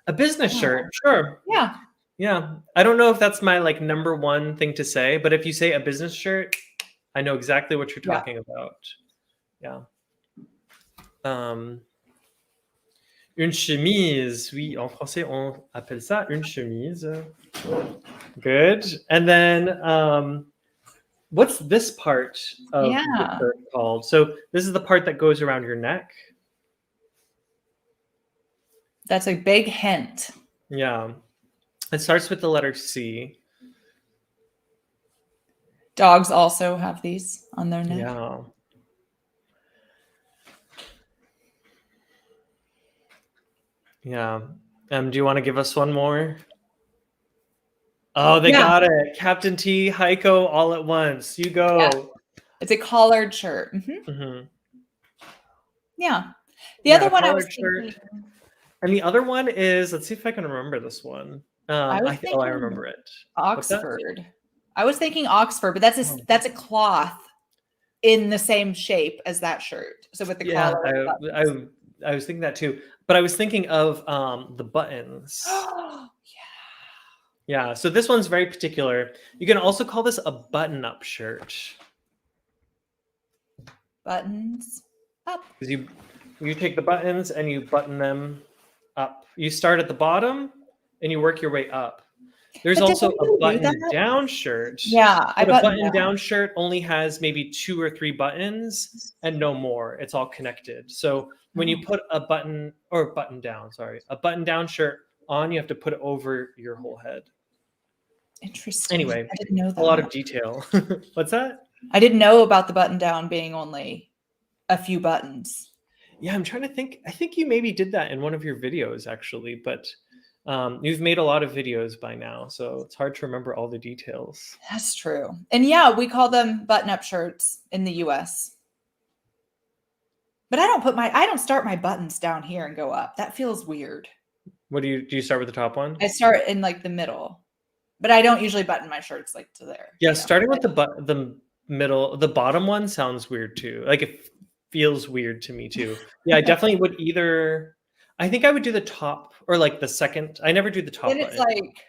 A business shirt, sure. Yeah. Yeah. I don't know if that's my like number one thing to say, but if you say a business shirt, I know exactly what you're Yeah. talking about. Yeah. Une chemise. Oui, en français, on appelle ça une chemise. Good. And then what's this part of the shirt called? So this is the part that goes around your neck. That's a big hint. Yeah. It starts with the letter C. Dogs also have these on their neck. Yeah. Yeah. Do you want to give us one more? Oh, they got it. Captain T, Heiko, all at once. You go. Yeah. It's a collared shirt. Mm-hmm. Mm-hmm. Yeah. The other one I was shirt. And the other one is, let's see if I can remember this one. I remember it. Oxford. I was thinking Oxford, but that's a cloth in the same shape as that shirt. So with the collar. I was thinking that too. But I was thinking of the buttons. Yeah, so this one's very particular. You can also call this a button-up shirt. Buttons up. Because you take the buttons and you button them up. You start at the bottom and you work your way up. There's also a button-down shirt. Yeah, but a button-down shirt only has maybe 2 or 3 buttons and no more. It's all connected. So when you put a button-down shirt on, you have to put it over your whole head. Interesting. Anyway, I didn't know that. A lot of detail. What's that? I didn't know about the button-down being only a few buttons. Yeah, I'm trying to think. I think you maybe did that in one of your videos, actually, but you've made a lot of videos by now, so it's hard to remember all the details. That's true. And yeah, we call them button-up shirts in the US. But I don't start my buttons down here and go up. That feels weird. What do you start with the top one? I start in like the middle. But I don't usually button my shirts like to there. Yeah, starting with the middle, the bottom one sounds weird too. Like it feels weird to me too. Yeah, I definitely would I think I would do the top or like the second. I never do the top. Then it's like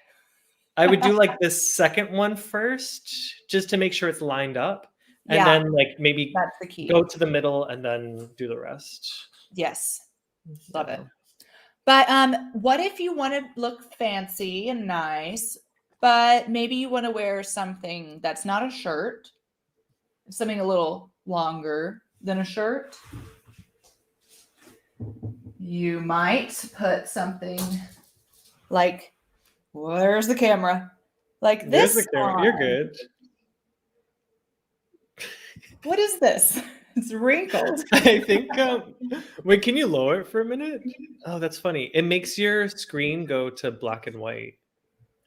I would do like the second one first, just to make sure it's lined up, and then like maybe that's the key. Go to the middle and then do the rest. Yes, love it. But what if you want to look fancy and nice, but maybe you want to wear something that's not a shirt, something a little longer than a shirt? You might put something like, where's the camera? Like this. There's the camera. You're good. What is this? It's wrinkled. I think. Wait, can you lower it for a minute? Oh, that's funny. It makes your screen go to black and white.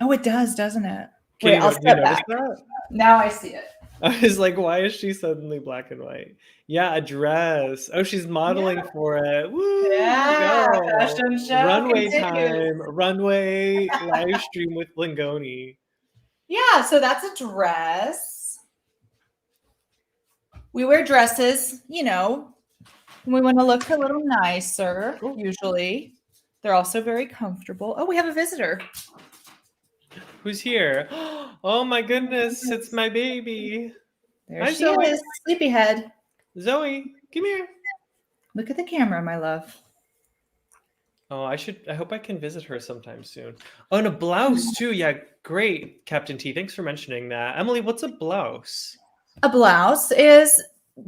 Oh, it does, doesn't it? Wait, I'll step back. That? Now I see it. I was like, why is she suddenly black and white? Yeah, a dress. Oh, she's modeling for it. Woo! Yeah, fashion show Runway time. Runway live stream with Lingoni. Yeah, so that's a dress. We wear dresses, when we want to look a little nicer, usually. They're also very comfortable. Oh, we have a visitor. Who's here? Oh my goodness, it's my baby. There she is, sleepyhead. Zoe, come here. Look at the camera, my love. Oh, I hope I can visit her sometime soon. Oh, and a blouse too. Yeah, great, Captain T. Thanks for mentioning that. Emily, what's a blouse? A blouse is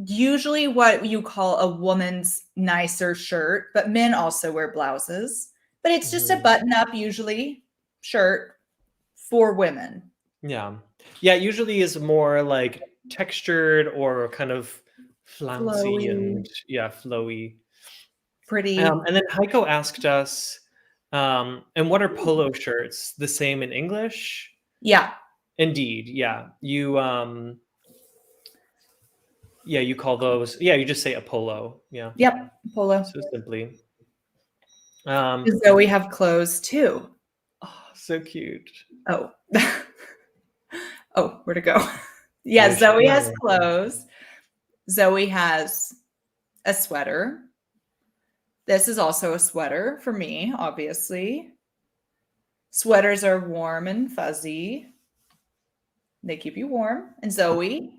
usually what you call a woman's nicer shirt, but men also wear blouses. But it's just a Mhm. button up, usually, shirt for women. Yeah. Yeah, it usually is more like textured or kind of flouncy Flowy, and yeah, flowy. pretty. And then Heiko asked us, and what are polo shirts? The same in English? Yeah. Indeed, yeah. You call those, yeah, you just say a polo. Yeah. Yep. Polo. So simply. Um, So we have clothes too. oh, so cute. Oh. Oh, where to go? Yeah, Where's she Zoe has going? clothes. Zoe has a sweater. This is also a sweater for me, obviously. Sweaters are warm and fuzzy. They keep you warm. And Zoe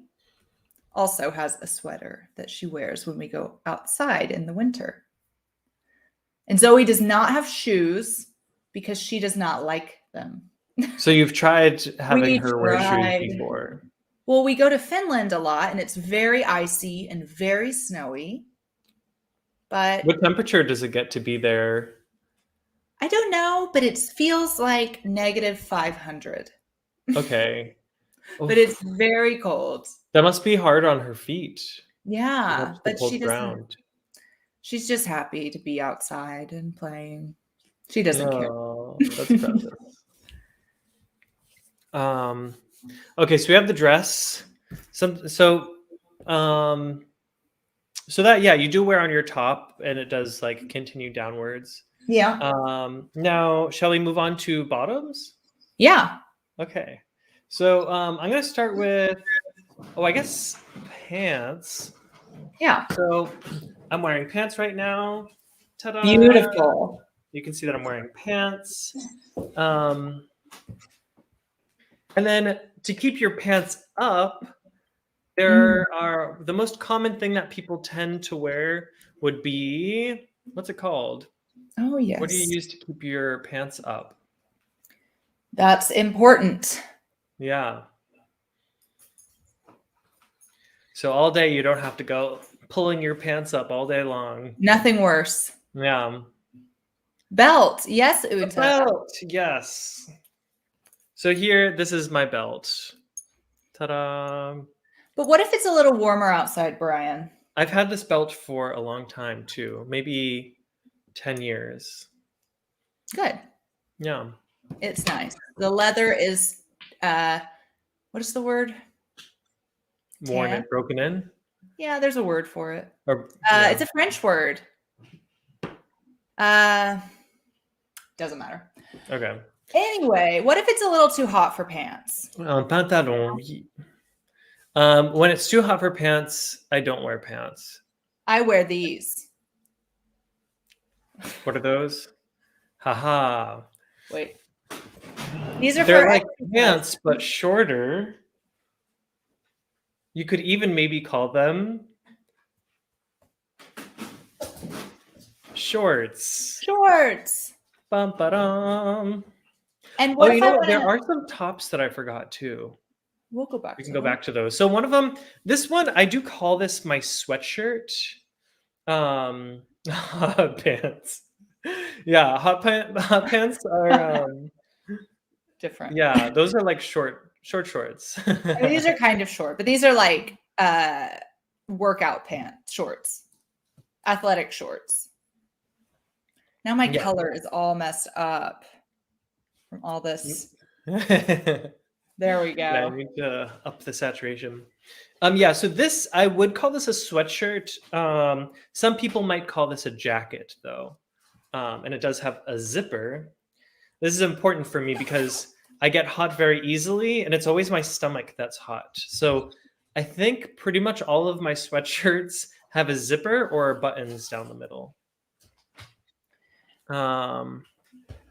also has a sweater that she wears when we go outside in the winter. And Zoe does not have shoes because she does not like them. So you've tried having We her wear shoes tried. before. Well, we go to Finland a lot and it's very icy and very snowy. But What temperature does it get to be there? I don't know, but it feels like negative 500. Okay. But it's Oof. very cold. That must be hard on her feet. It Yeah, helps the but she cold doesn't. ground. She's just happy to be outside and playing. She doesn't care. Oh, that's precious. Um, okay, so we have the dress. Um, so that, yeah, you do wear on your top, and it does like continue downwards. Yeah. Now, shall we move on to bottoms? Yeah. Okay. So I'm gonna start with, I guess pants. Yeah. So I'm wearing pants right now. Ta-da! Beautiful. You can see that I'm wearing pants. Um, and then to keep your pants up, there are the most common thing that people tend to wear would be, what's it called? Oh, What do you yes. use to keep your pants up? That's important. Yeah. So all day you don't have to go pulling your pants up all day long. Nothing worse. Yeah. Belt. Yes, A Uta. belt, yes. So here, this is my belt. Ta-da! But what if it's a little warmer outside, Brian? I've had this belt for a long time too, maybe 10 years. Good. Yeah. It's nice. The leather is what is the word? Worn Tan? it, broken in? Yeah, there's a word for it. Or yeah. It's a French word. Doesn't matter. Okay. Anyway, what if it's a little too hot for pants? Pantalon. When it's too hot for pants, I don't wear pants. I wear these. What are those? Haha. Wait. These are They're for like exercise. pants, but shorter. You could even maybe call them shorts. Shorts. Bum, ba-dum. And what You if know I what? want There to? are some tops that I forgot too. We'll go back We to can go them. back to those. So one of them, this one, I do call this my sweatshirt. Hot pants. Yeah, hot pants are Different. yeah, those are like short shorts. I mean, these are kind of short, but these are like workout pants, shorts, athletic shorts. Now my Yeah. color is all messed up from all this. Yeah, There we I go. need to up the saturation. Yeah, so this, I would call this a sweatshirt. Some people might call this a jacket though. And it does have a zipper. This is important for me because I get hot very easily, and it's always my stomach that's hot. So I think pretty much all of my sweatshirts have a zipper or buttons down the middle.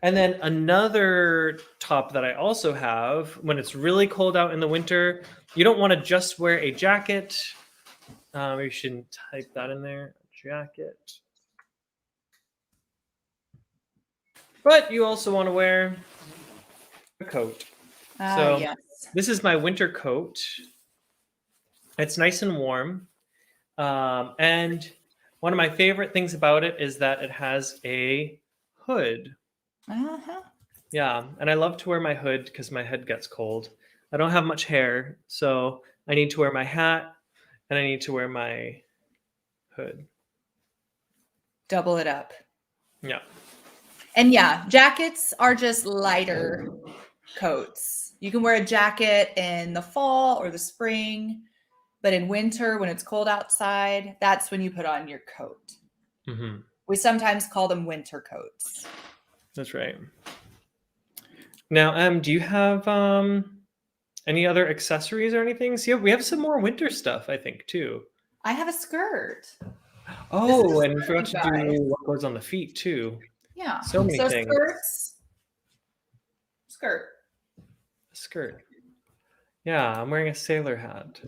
And then another top that I also have when it's really cold out in the winter, you don't want to just wear a jacket. Maybe you shouldn't type that in there. Jacket. But you also want to wear a coat. So Yes. this is my winter coat. It's nice and warm. And one of my favorite things about it is that it has a hood. Uh-huh. Yeah, and I love to wear my hood because my head gets cold. I don't have much hair, so I need to wear my hat and I need to wear my hood. Double it up. Yeah. And yeah, jackets are just lighter coats. You can wear a jacket in the fall or the spring, but in winter, when it's cold outside, that's when you put on your coat. Mm-hmm. We sometimes call them winter coats. That's right. Now, do you have any other accessories or anything? See, we have some more winter stuff, I think, too. I have a skirt. This is a Oh, and we skirt, forgot you to do guys. what goes on the feet, too. Yeah. So many So things. skirt. Skirt. Yeah, I'm wearing a sailor hat.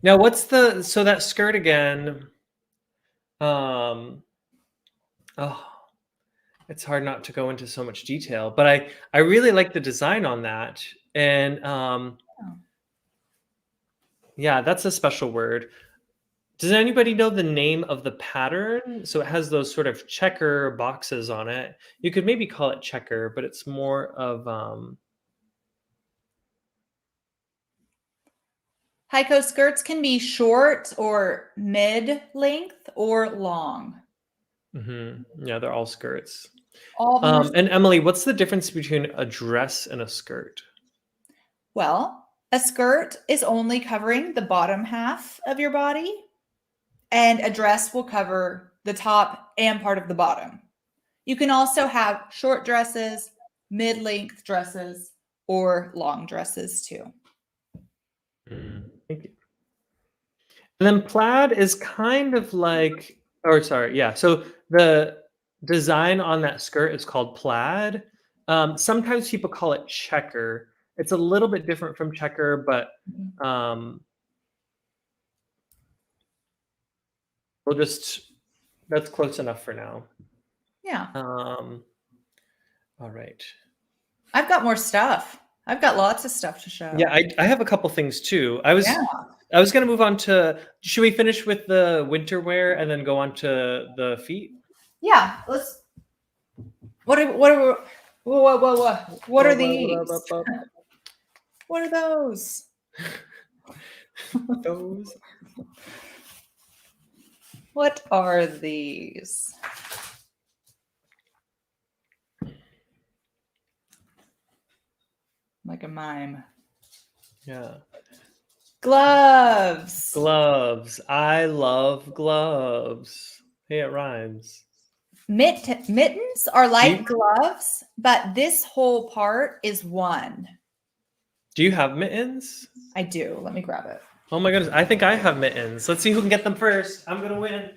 Now, so that skirt again? Um, oh, it's hard not to go into so much detail, but I really like the design on that, and Oh. yeah, that's a special word. Does anybody know the name of the pattern? So it has those sort of checker boxes on it. You could maybe call it checker, but it's more of Heiko skirts can be short or mid length or long. yeah, they're all skirts. All of them are. And Emily, what's the difference between a dress and a skirt? Well, a skirt is only covering the bottom half of your body, and a dress will cover the top and part of the bottom. You can also have short dresses, mid length dresses, or long dresses too. Thank you. And then plaid is kind of like, or sorry, yeah. So the design on that skirt is called plaid. Sometimes people call it checker. It's a little bit different from checker, but we'll just, that's close enough for now. Yeah. All right. I've got more stuff. I've got lots of stuff to show. Yeah, I have a couple things too. I was going to move on to, should we finish with the winter wear and then go on to the feet? Yeah, let's. What are these? What are those? Those. What are these? Like a mime. Yeah. Gloves. Gloves. I love gloves. Hey, it rhymes. Mittens are like gloves, but this whole part is one. Do you have mittens? I do. Let me grab it. Oh my goodness. I think I have mittens. Let's see who can get them first. I'm going to win.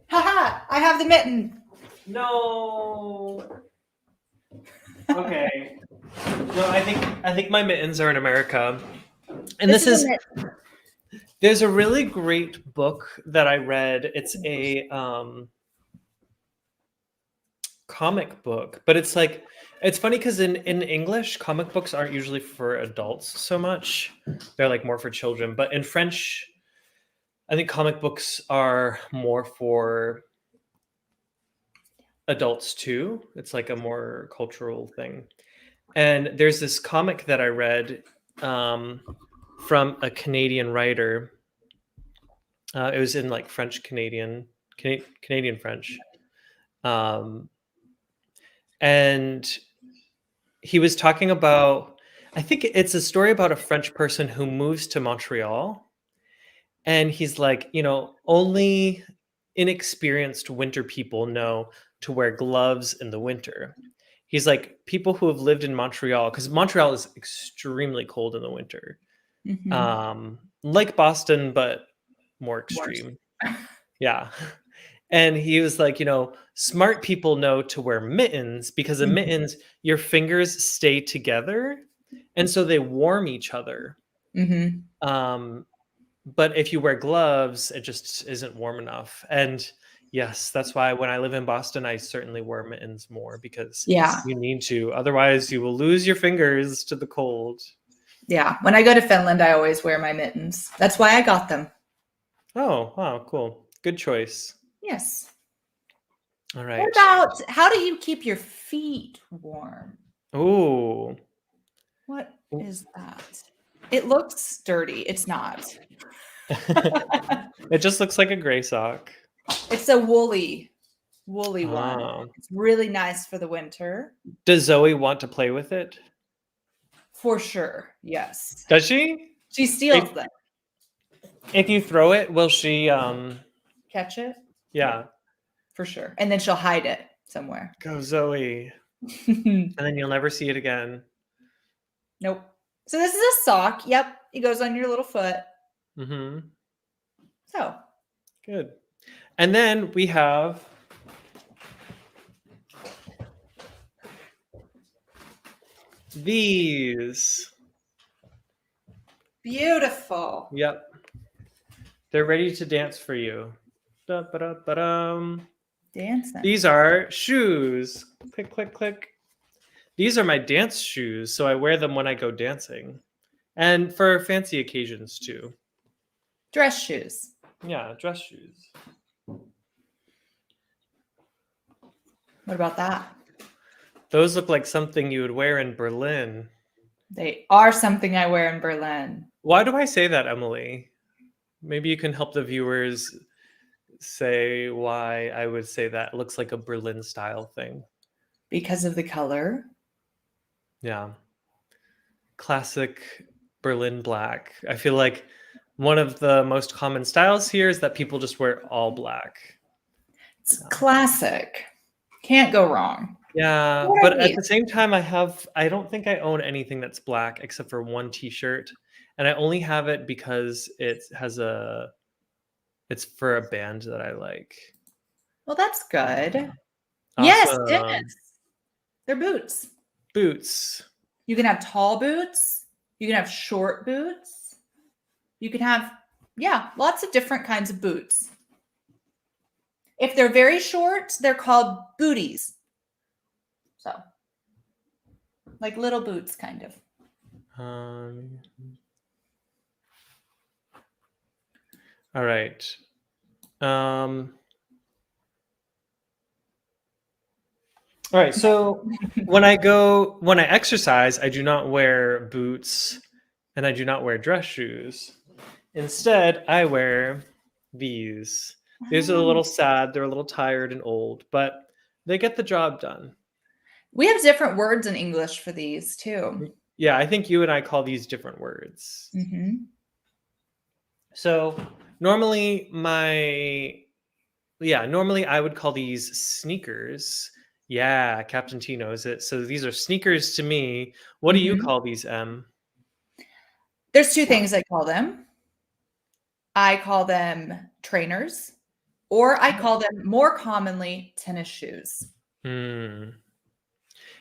Haha! I have the mitten. No. Okay. No, I think my mittens are in America. And there's a really great book that I read. It's a comic book, but it's like, it's funny because in English, comic books aren't usually for adults so much. They're like more for children. But in French, I think comic books are more for adults too. It's like a more cultural thing. And there's this comic that I read from a Canadian writer. It was in like French Canadian French. And he was talking about, I think it's a story about a French person who moves to Montreal. And he's like, only inexperienced winter people know to wear gloves in the winter. He's like, people who have lived in Montreal, because Montreal is extremely cold in the winter. Like Boston, but more extreme. Yeah. And he was like, smart people know to wear mittens because in mittens, your fingers stay together. And so they warm each other. but if you wear gloves, it just isn't warm enough. And yes, that's why when I live in Boston, I certainly wear mittens more because Yeah. you need to. Otherwise, you will lose your fingers to the cold. Yeah. When I go to Finland, I always wear my mittens. That's why I got them. Oh, wow, cool. Good choice. Yes. All What right. about how do you keep your feet warm? Ooh. What is that? It looks dirty. It's not. It just looks like a gray sock. It's a woolly one. Oh. It's really nice for the winter. Does Zoe want to play with it? For sure. Yes. Does she? She If steals them. if you throw it, will she Catch it? yeah. For sure. And then she'll hide it somewhere. Go Zoe. And then you'll never see it again. Nope. So this is a sock. Yep. It goes on your little foot. Mm-hmm. So Good. And then we have these. beautiful. Yep. They're ready to dance for you. Da-ba-da-ba-dum. Dancing. These are shoes. Click, click, click. These are my dance shoes, so I wear them when I go dancing. And for fancy occasions too. Dress shoes. Yeah, dress shoes. What about that? Those look like something you would wear in Berlin. They are something I wear in Berlin. Why do I say that, Emily? Maybe you can help the viewers say why I would say that. It looks like a Berlin style thing. Because of the color. Yeah. Classic Berlin black. I feel like one of the most common styles here is that people just wear all black. It's classic. Can't go wrong. Yeah, What are but at these? the same time, I don't think I own anything that's black except for one t-shirt. And I only have it because it's for a band that I like. Well, that's good. Yes, Awesome. Dennis. They're boots. Boots. You can have tall boots. You can have short boots. You can have, yeah, lots of different kinds of boots. If they're very short, they're called booties. So, like little boots, kind of. All right. All right. So when I exercise, I do not wear boots and I do not wear dress shoes. Instead, I wear these. These are a little sad. They're a little tired and old, but they get the job done. We have different words in English for these too. Yeah, I think you and I call these different words. Mm-hmm. So normally I would call these sneakers. Yeah, Captain T knows it. So these are sneakers to me. What do you call these, Em? There's two things I call them. I call them trainers, or I call them more commonly tennis shoes.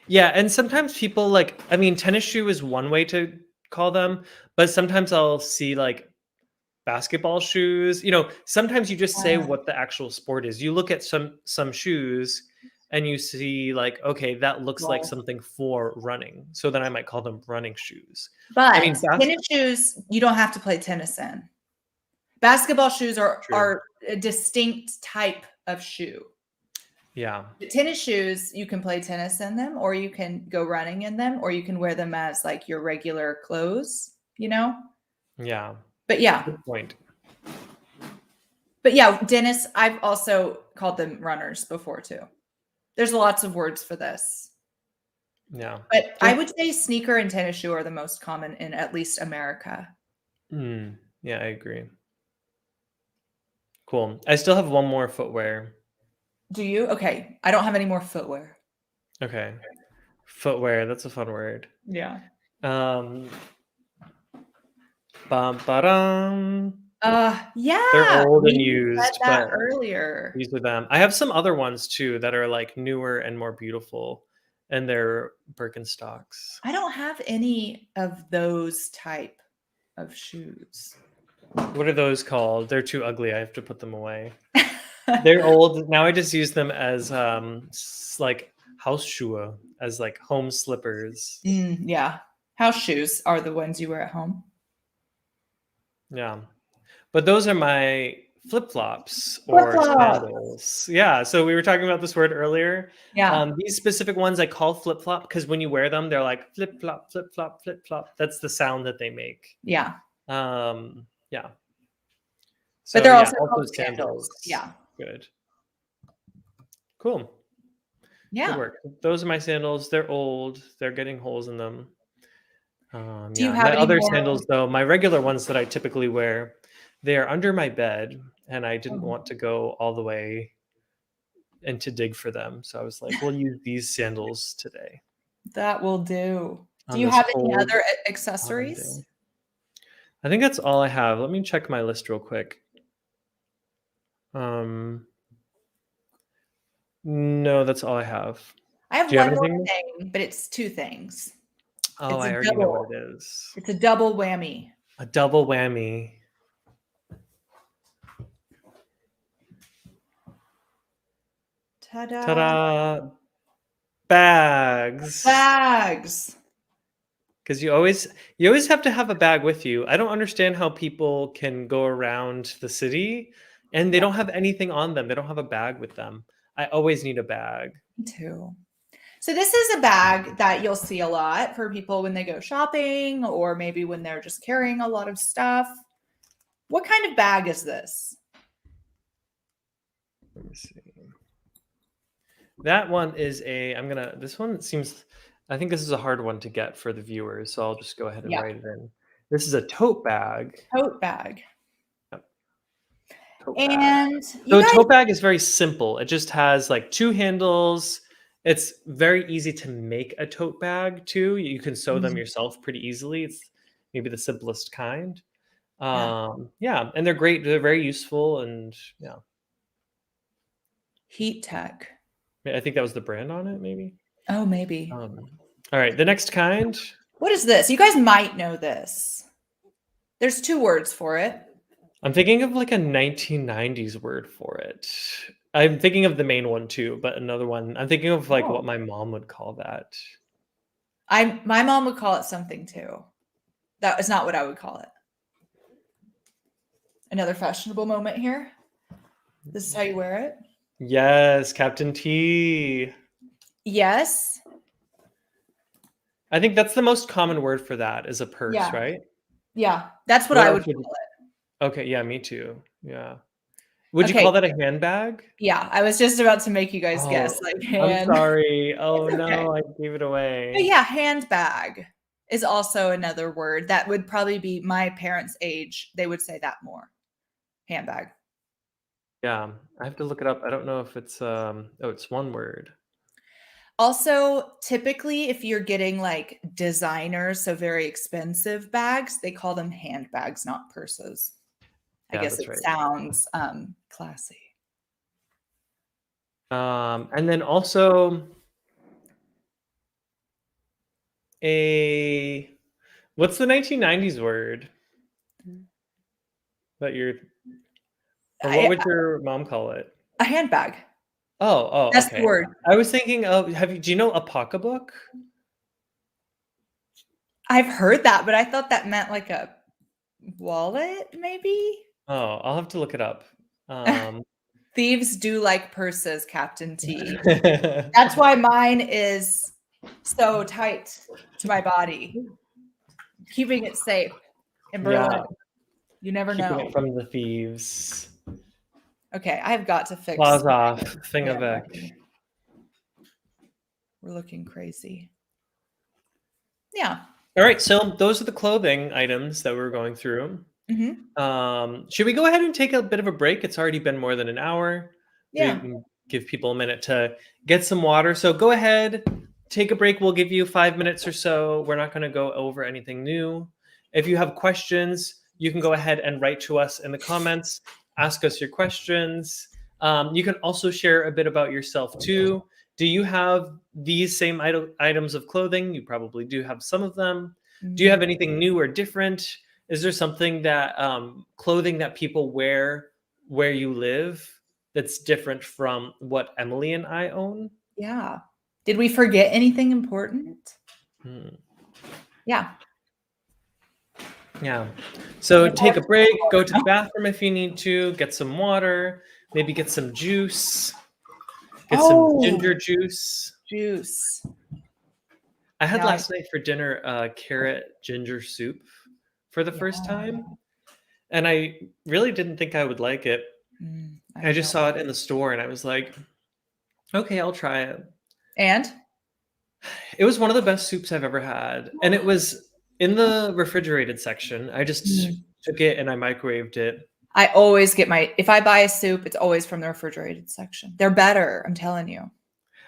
Yeah, and sometimes people tennis shoe is one way to call them, but sometimes I'll see like basketball shoes. Sometimes you just say what the actual sport is. You look at some shoes and you see like, okay, that looks like something for running. So then I might call them running shoes. But tennis shoes, you don't have to play tennis in. Basketball shoes are a distinct type of shoe. Yeah. The tennis shoes, you can play tennis in them, or you can go running in them, or you can wear them as like your regular clothes, Yeah. But yeah. Good point. But yeah, Dennis, I've also called them runners before too. There's lots of words for this. Yeah. But I would say sneaker and tennis shoe are the most common in at least America. Yeah, I agree. Cool. I still have one more footwear. Do you? Okay. I don't have any more footwear. Okay. Footwear, that's a fun word. Yeah. Yeah. They're old and used, said that but earlier. these are them. I have some other ones too that are like newer and more beautiful, and they're Birkenstocks. I don't have any of those type of shoes. What are those called? They're too ugly. I have to put them away. They're old. Now I just use them as like Hausschuhe, as like home slippers. Yeah. House shoes are the ones you wear at home. Yeah. But those are my flip-flops or Flip-flop. sandals. Yeah. So we were talking about this word earlier. Yeah. These specific ones I call flip-flop because when you wear them, they're like flip-flop, flip-flop, flip-flop. That's the sound that they make. Yeah. Yeah. But So they're yeah, also also called sandals. Yeah. Good. Cool. Good Yeah. work. Those are my sandals. They're old. They're getting holes in them. Do you Yeah, have my any other more? sandals though, my regular ones that I typically wear, they are under my bed, and I didn't Oh, want to go all the way and to dig for them. So I was like, we'll use these sandals today that will do. Do on you this have any cold other autumn accessories? day. I think that's all I have. Let me check my list real quick. No, that's all I have. I have Do you have one more anything? thing, but it's two things. Oh, It's a I already know what double. it is. It's a double whammy. A double whammy. Ta-da. Ta-da! Bags. Bags. Because you always have to have a bag with you. I don't understand how people can go around the city and they don't have anything on them. They don't have a bag with them. I always need a bag. Me too. So this is a bag that you'll see a lot for people when they go shopping or maybe when they're just carrying a lot of stuff. What kind of bag is this? Let me see. That one is this one seems, I think this is a hard one to get for the viewers, so I'll just go ahead and Yeah. write it in. This is a tote bag. Tote bag. Yep. Tote bag. And So you a guys, tote bag is very simple. It just has like two handles. It's very easy to make a tote bag too. You can sew them yourself pretty easily. It's maybe the simplest kind. Yeah, and they're great. They're very useful, and yeah, Heat Tech. I think that was the brand on it, maybe. Oh, maybe. All right, the next kind. What is this? You guys might know this. There's two words for it. I'm thinking of like a 1990s word for it. I'm thinking of the main one too, but another one. I'm thinking of like what my mom would call that. My mom would call it something too. That is not what I would call it. Another fashionable moment here. This is how you wear it. Yes, Captain T. Yes. I think that's the most common word for that is a purse, Yeah. right? Yeah, that's what I would call it. Okay, yeah, me too. Yeah. Would you call that a handbag? Yeah, I was just about to make you guys guess. Like hand. I'm sorry. Oh It's okay. no, I gave it away. But yeah, handbag is also another word that would probably be my parents' age. They would say that more. Handbag. Yeah, I have to look it up. I don't know if it's it's one word. Also, typically, if you're getting like designers, so very expensive bags, they call them handbags, not purses. I guess it sounds classy. And then also what's the 1990s word that what would your mom call it? A handbag. Oh, That's okay. the word. I was thinking of, do you know a pocketbook? I've heard that, but I thought that meant like a wallet, maybe? Oh, I'll have to look it up. Thieves do like purses, Captain T. That's why mine is so tight to my body, keeping it safe in Berlin. Yeah. You never Keeping know. it from the thieves. Okay, I've got to fix. Claws off, Fingervec. We're looking crazy. Yeah. All right, so those are the clothing items that we're going through. Should we go ahead and take a bit of a break? It's already been more than an hour. Yeah. We can give people a minute to get some water. So go ahead, take a break. We'll give you 5 minutes or so. We're not going to go over anything new. If you have questions, you can go ahead and write to us in the comments. Ask us your questions. You can also share a bit about yourself too. Do you have these same items of clothing? You probably do have some of them. Do you have anything new or different? Is there something that clothing that people wear where you live that's different from what Emily and I own? Yeah. Did we forget anything important? Hmm. Yeah. Yeah. So take a break, go to the bathroom if you need to, get some water, maybe get some juice, get some Oh, ginger juice. juice. I had Now I last night for dinner carrot ginger soup for the first yeah. time, and I really didn't think I would like it. I I just know. saw it in the store and I was like, okay, I'll try it. And It was one of the best soups I've ever had, and it was in the refrigerated section. I just Mm. took it and I microwaved it. I always get if I buy a soup, it's always from the refrigerated section. They're better, I'm telling you.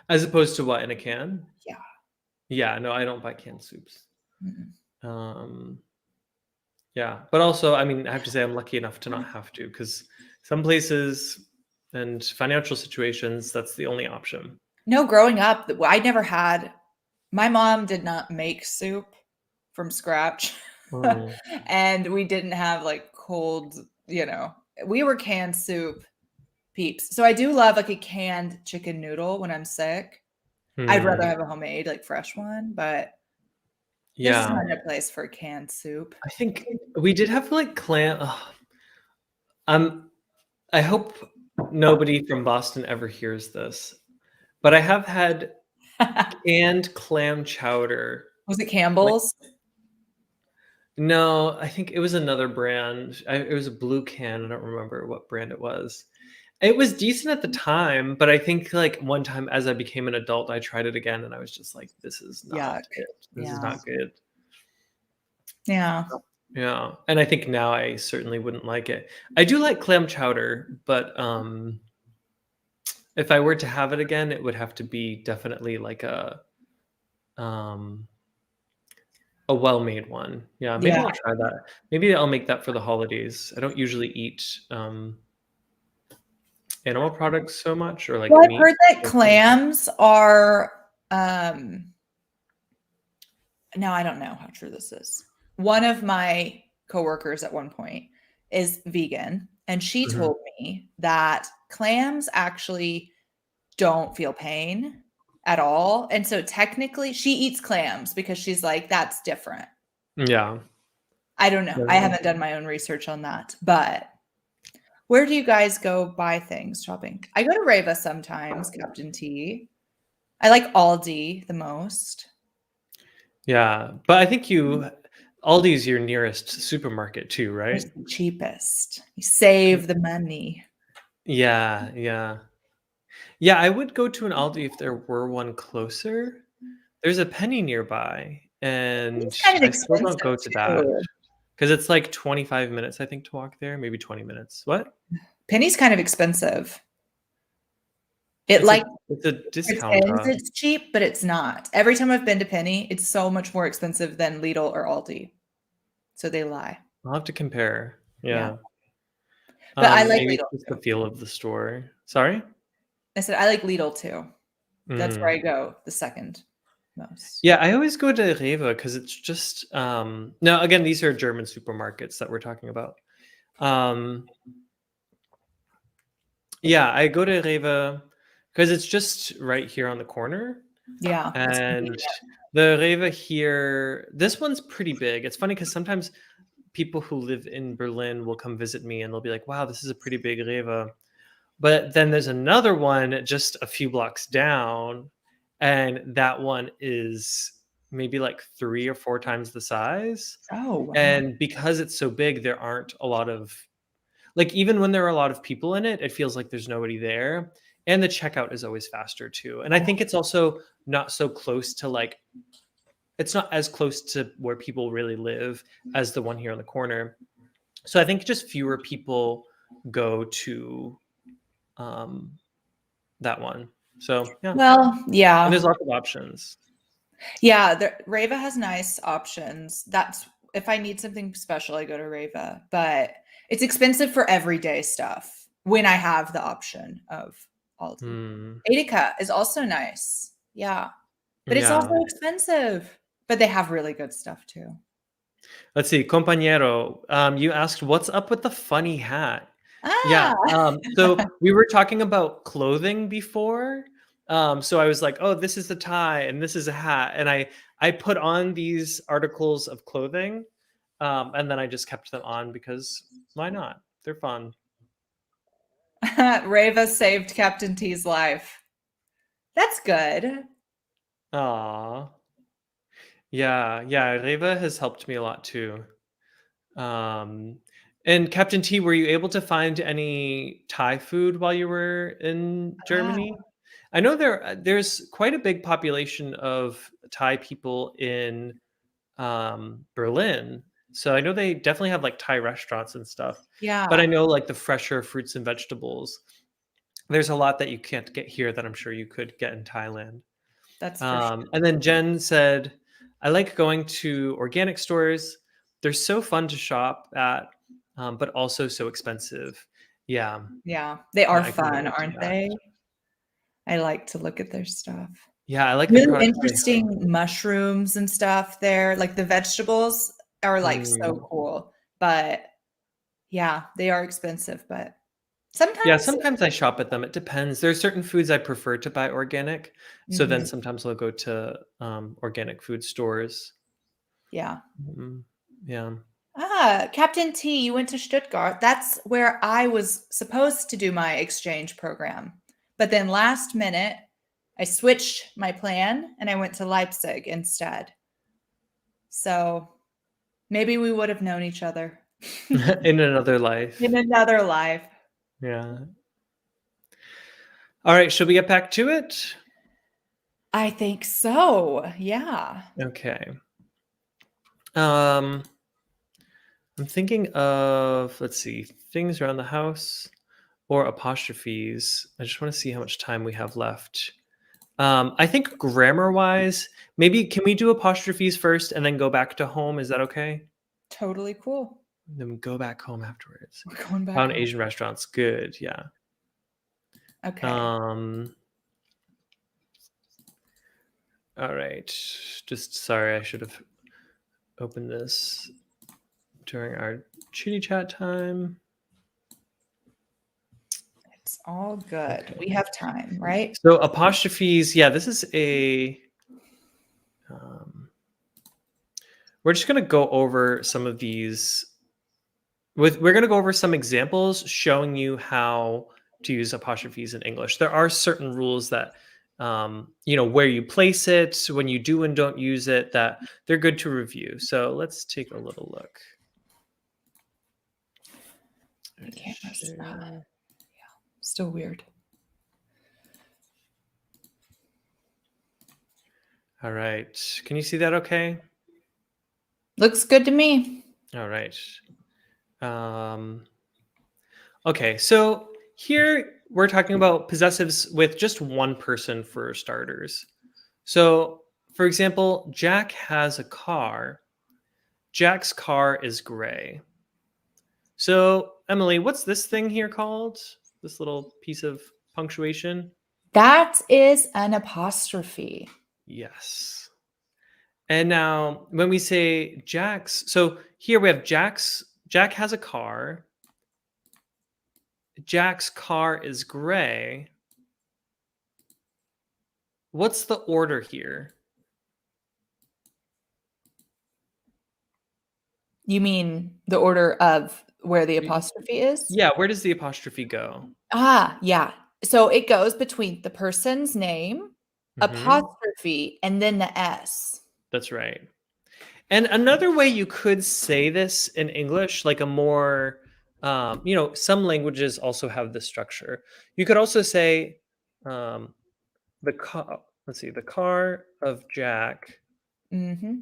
As opposed to what, in a can? Yeah. Yeah, no, I don't buy canned soups. Mm-mm. Um, yeah, but also, I mean, I have to say I'm lucky enough to not have to because some places and financial situations, that's the only option. No, growing up, I never had my mom did not make soup from scratch. Mm. And we didn't have like cold, we were canned soup peeps. So I do love like a canned chicken noodle when I'm sick. I'd rather Hmm. have a homemade, like fresh one, but there's a Yeah, time and a place for canned soup. I think we did have like clam. Um, I hope nobody from Boston ever hears this, but I have had canned clam chowder. Was it Like, Campbell's? no, I think it was another brand. It was a blue can. I don't remember what brand it was. It was decent at the time, but I think like one time as I became an adult, I tried it again and I was just like, this is not Yuck. good. This is Yeah. not good. Yeah. Yeah. And I think now I certainly wouldn't like it. I do like clam chowder, but if I were to have it again, it would have to be definitely like um a well-made one. Yeah, maybe Yeah. I'll try that. Maybe I'll make that for the holidays. I don't usually eat animal products so much or like Well, I've meat. heard that clams are um now I don't know how true this is. One of my coworkers at one point is vegan, and she Mhm. told me that clams actually don't feel pain at all. And so technically she eats clams because she's like, that's different. Yeah. I don't know. I Yeah. haven't done my own research on that, but where do you guys go buy things shopping? I go to Reva sometimes, Captain T. I like Aldi the most. Yeah, but I think Aldi's your nearest supermarket too, right? It's the cheapest. You save the money. Yeah, yeah. Yeah, I would go to an Aldi if there were one closer. There's a Penny nearby, and It's kind of I still don't expensive go to that too. because it's like 25 minutes, I think, to walk there, maybe 20 minutes. What? Penny's kind of expensive. It It's like a it's a discount, pretends huh? it's cheap, but it's not. Every time I've been to Penny, it's so much more expensive than Lidl or Aldi. So they lie. I'll have to compare. Yeah. Yeah. But I like Maybe it's Lidl just the too. feel of the store. Sorry? I said I like Lidl too. That's where Mm. I go the second most. Yeah, I always go to Rewe because it's just now again, these are German supermarkets that we're talking about. Um, yeah, I go to Rewe because it's just right here on the corner. Yeah, it's And convenient. the Rewe here, this one's pretty big. It's funny because sometimes people who live in Berlin will come visit me and they'll be like, wow, this is a pretty big Rewe. But then there's another one just a few blocks down, and that one is maybe like 3 or 4 times the size. Oh, wow. And because it's so big, there aren't a lot of like, even when there are a lot of people in it, it feels like there's nobody there, and the checkout is always faster too. And I think it's also not so close to, like it's not as close to where people really live as the one here on the corner. So I think just fewer people go to, um, that one. So, yeah, Well, and yeah. there's lots of options. Yeah, Reva has nice options. That's if I need something special, I go to Reva, but it's expensive for everyday stuff when I have the option of Aldi. Hmm. Edeka is also nice. Yeah. But it's also Yeah. expensive. But they have really good stuff too. Let's see, compañero. You asked, "What's up with the funny hat?" Yeah. Ah, So we were talking about clothing before. So I was like, "Oh, this is a tie and this is a hat," and I put on these articles of clothing, and then I just kept them on because why not? They're fun. Reva saved Captain T's life. That's good. Aw. Yeah, yeah. Reva has helped me a lot too. Um, and Captain T, were you able to find any Thai food while you were in Ah, Germany? I know there's quite a big population of Thai people in Berlin, so I know they definitely have like Thai restaurants and stuff. But I yeah, know like the fresher fruits and vegetables. There's a lot that you can't get here that I'm sure you could get in Thailand. that's for sure. And then Jen said, I like going to organic stores. They're so fun to shop at, but also so expensive. Yeah, Yeah, they are I can fun, relate to aren't that. they? I like to look at their stuff. Yeah, I like the Really products they have. interesting mushrooms and stuff there. Like the vegetables are like so Mm. cool. But yeah, they are expensive, but Yeah, sometimes sometimes I shop at them. It depends. There's certain foods I prefer to buy organic. So then Mhm. sometimes I'll go to organic food stores. Yeah. Mm, yeah. Ah, Captain T, you went to Stuttgart. That's where I was supposed to do my exchange program. But then last minute, I switched my plan and I went to Leipzig instead. So maybe we would have known each other In another life. in another life. Yeah. All right, should we get back to it? I think so. Yeah. Okay. Um, I'm thinking of, let's see, things around the house or apostrophes. I just want to see how much time we have left. I think grammar wise, maybe can we do apostrophes first and then go back to home? Is that okay? Totally cool. Then we go back home afterwards. We're going back Found home. Asian restaurants. Good. Yeah. Okay. Um, all right. Just sorry, I should have opened this during our chitty chat time. It's all good. We Okay. have time, right? So apostrophes, yeah, this is a. Um, we're just gonna go over some of these. We're gonna go over some examples showing you how to use apostrophes in English. There are certain rules that, where you place it, when you do and don't use it, that they're good to review. So let's take a little look. The camera's Share. still weird. All right. Can you see that okay? Looks good to me. All right. Um, okay, so here we're talking about possessives with just one person for starters. So, for example, Jack has a car. Jack's car is gray. So, Emily, what's this thing here called? This little piece of punctuation? That is an apostrophe. Yes. And now when we say Jack's, so here we have Jack has a car. Jack's car is gray. What's the order here? You mean the order of where the apostrophe is? Yeah, where does the apostrophe go? Ah, yeah. So it goes between the person's name, Mhm. apostrophe, and then the S. That's right. And another way you could say this in English, like a more, some languages also have this structure. You could also say, the car. Let's see, the car of Jack. Mhm.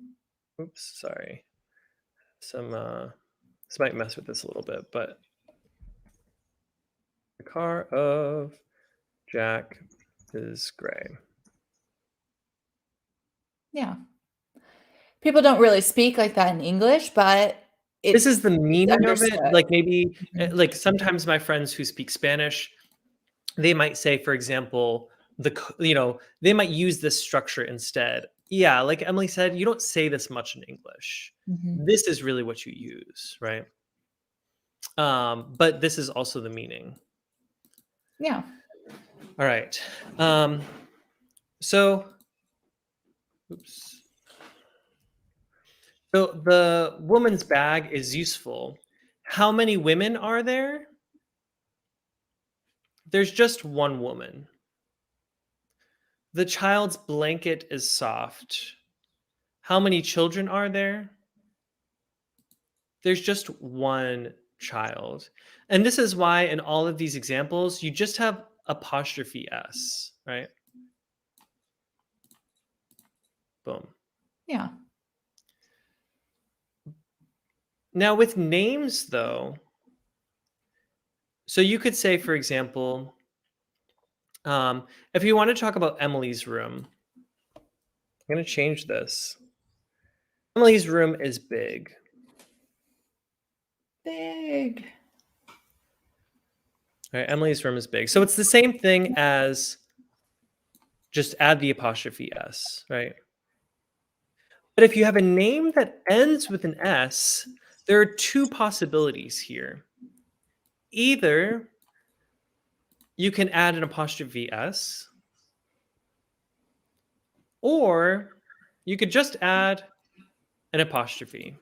Oops, sorry. Some this might mess with this a little bit, but the car of Jack is gray. Yeah. People don't really speak like that in English, but This is the it's meaning of it. understood. Like maybe, Mhm. like sometimes my friends who speak Spanish, they might say, for example, they might use this structure instead. yeah, like Emily said, you don't say this much in English. Mhm. This is really what you use, right? But this is also the meaning. Yeah. All right. Um, so, oops. So the woman's bag is useful. How many women are there? There's just one woman. The child's blanket is soft. How many children are there? There's just one child. And this is why in all of these examples, you just have apostrophe S, right? Boom. Yeah. Now, with names, though, so you could say, for example, if you want to talk about Emily's room, I'm going to change this. Emily's room is big. Big. Right? Emily's room is big. So it's the same thing as just add the apostrophe S, right? But if you have a name that ends with an S, there are two possibilities here. Either you can add an apostrophe S, or you could just add an apostrophe.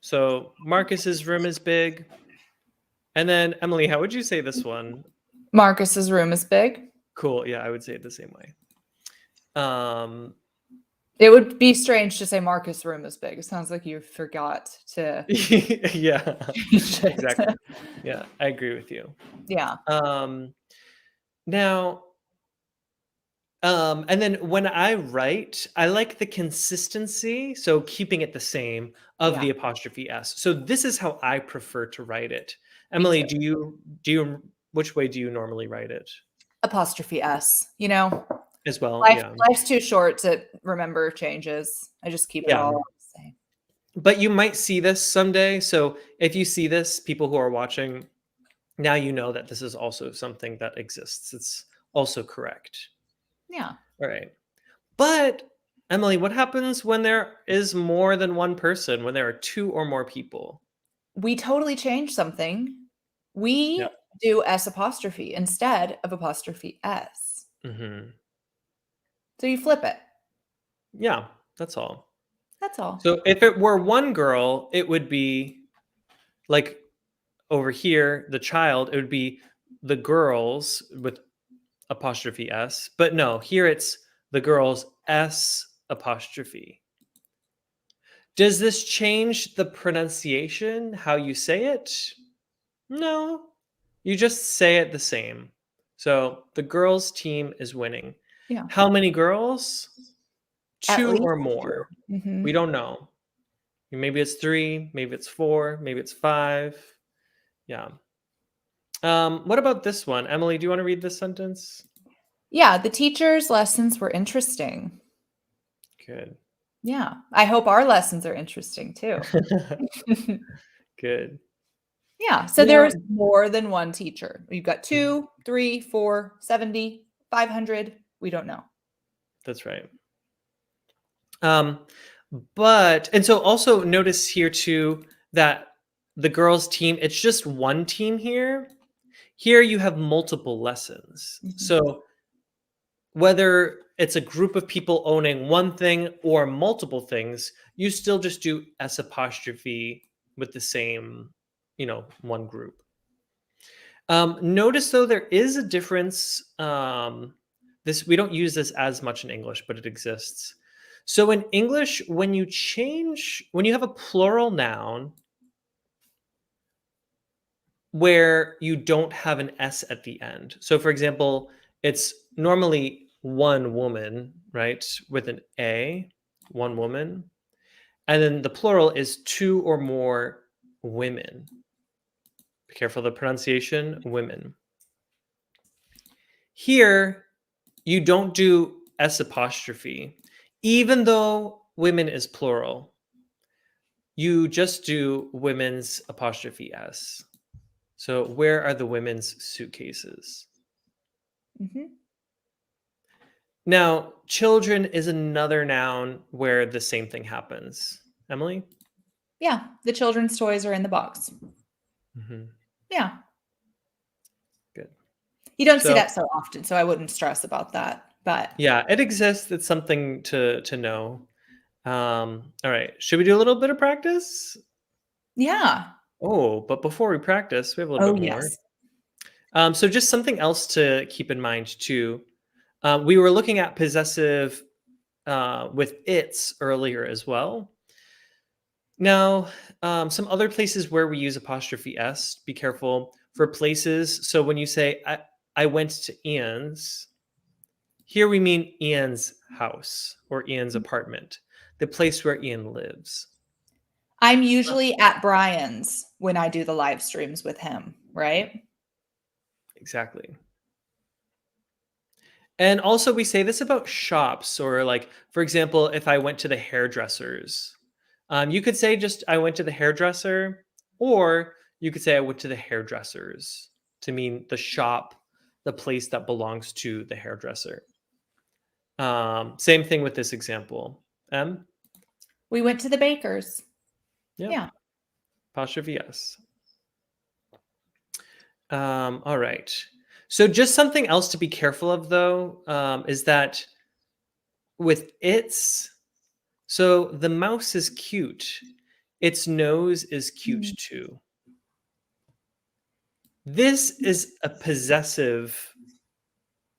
So Marcus's room is big. And then Emily, how would you say this one? Marcus's room is big. Cool. Yeah, I would say it the same way. It would be strange to say Marcus' room is big. It sounds like you forgot to Yeah, change it. exactly. Yeah, I agree with you. Yeah. Now, and then when I write, I like the consistency, so keeping it the same of Yeah. the apostrophe S. So this is how I prefer to write it. Me Emily, too. which way do you normally write it? Apostrophe S. As well, Life, yeah. life's too short to remember changes. I just keep it Yeah. all the same. But you might see this someday. So if you see this, people who are watching, now you know that this is also something that exists. It's also correct. Yeah. All right. But Emily, what happens when there is more than one person, when there are two or more people? We totally change something. Yeah. We do S apostrophe instead of apostrophe S. Hmm. So you flip it. Yeah, that's all. That's all. So if it were one girl, it would be like over here, the child, it would be the girls with apostrophe S. But no, here it's the girls S apostrophe. Does this change the pronunciation, how you say it? No, you just say it the same. So the girls' team is winning. Yeah. How many girls? At Two least or two. more. Mhm. We don't know. Maybe it's three, maybe it's four, maybe it's five. Yeah. What about this one? Emily, do you want to read this sentence? Yeah, the teacher's lessons were interesting. Good. Yeah. I hope our lessons are interesting too. Good. Yeah. So Now, there's more than one teacher. You've got 2, 3, 4, 70, 500. We don't know. that's right. Um, and so also notice here too that the girls' team, it's just one team here. Here you have multiple lessons. Mhm. So whether it's a group of people owning one thing or multiple things, you still just do S apostrophe with the same, one group. Notice though there is a difference. This we don't use this as much in English, but it exists. So in English, when you have a plural noun where you don't have an S at the end. So for example, it's normally one woman, right? With an A, one woman. And then the plural is two or more women. Be careful of the pronunciation, women. Here, you don't do S apostrophe, even though women is plural. You just do women's apostrophe S. So, where are the women's suitcases? Mhm. Now, children is another noun where the same thing happens. Emily? Yeah, the children's toys are in the box. Mhm. Yeah. Good. You don't see So, that so often, so I wouldn't stress about that. But yeah, it exists. It's something to know. All right. Should we do a little bit of practice? yeah. Oh, but before we practice, we have a little Oh, bit more. yes. So just something else to keep in mind too. We were looking at possessive with its earlier as well. Now, some other places where we use apostrophe s, be careful for places. So when you say I went to Ian's, here we mean Ian's house or Ian's apartment, the place where Ian lives. I'm usually at Brian's when I do the live streams with him, right? Exactly. And also, we say this about shops, or like, for example, if I went to the hairdressers, you could say just I went to the hairdresser, or you could say I went to the hairdressers to mean the shop, the place that belongs to the hairdresser. Same thing with this example. M, We went to the baker's. yep, Yeah. apostrophe s. All right. So just something else to be careful of, though, is that with its, so the mouse is cute. Its nose is cute Mm, too. This is a possessive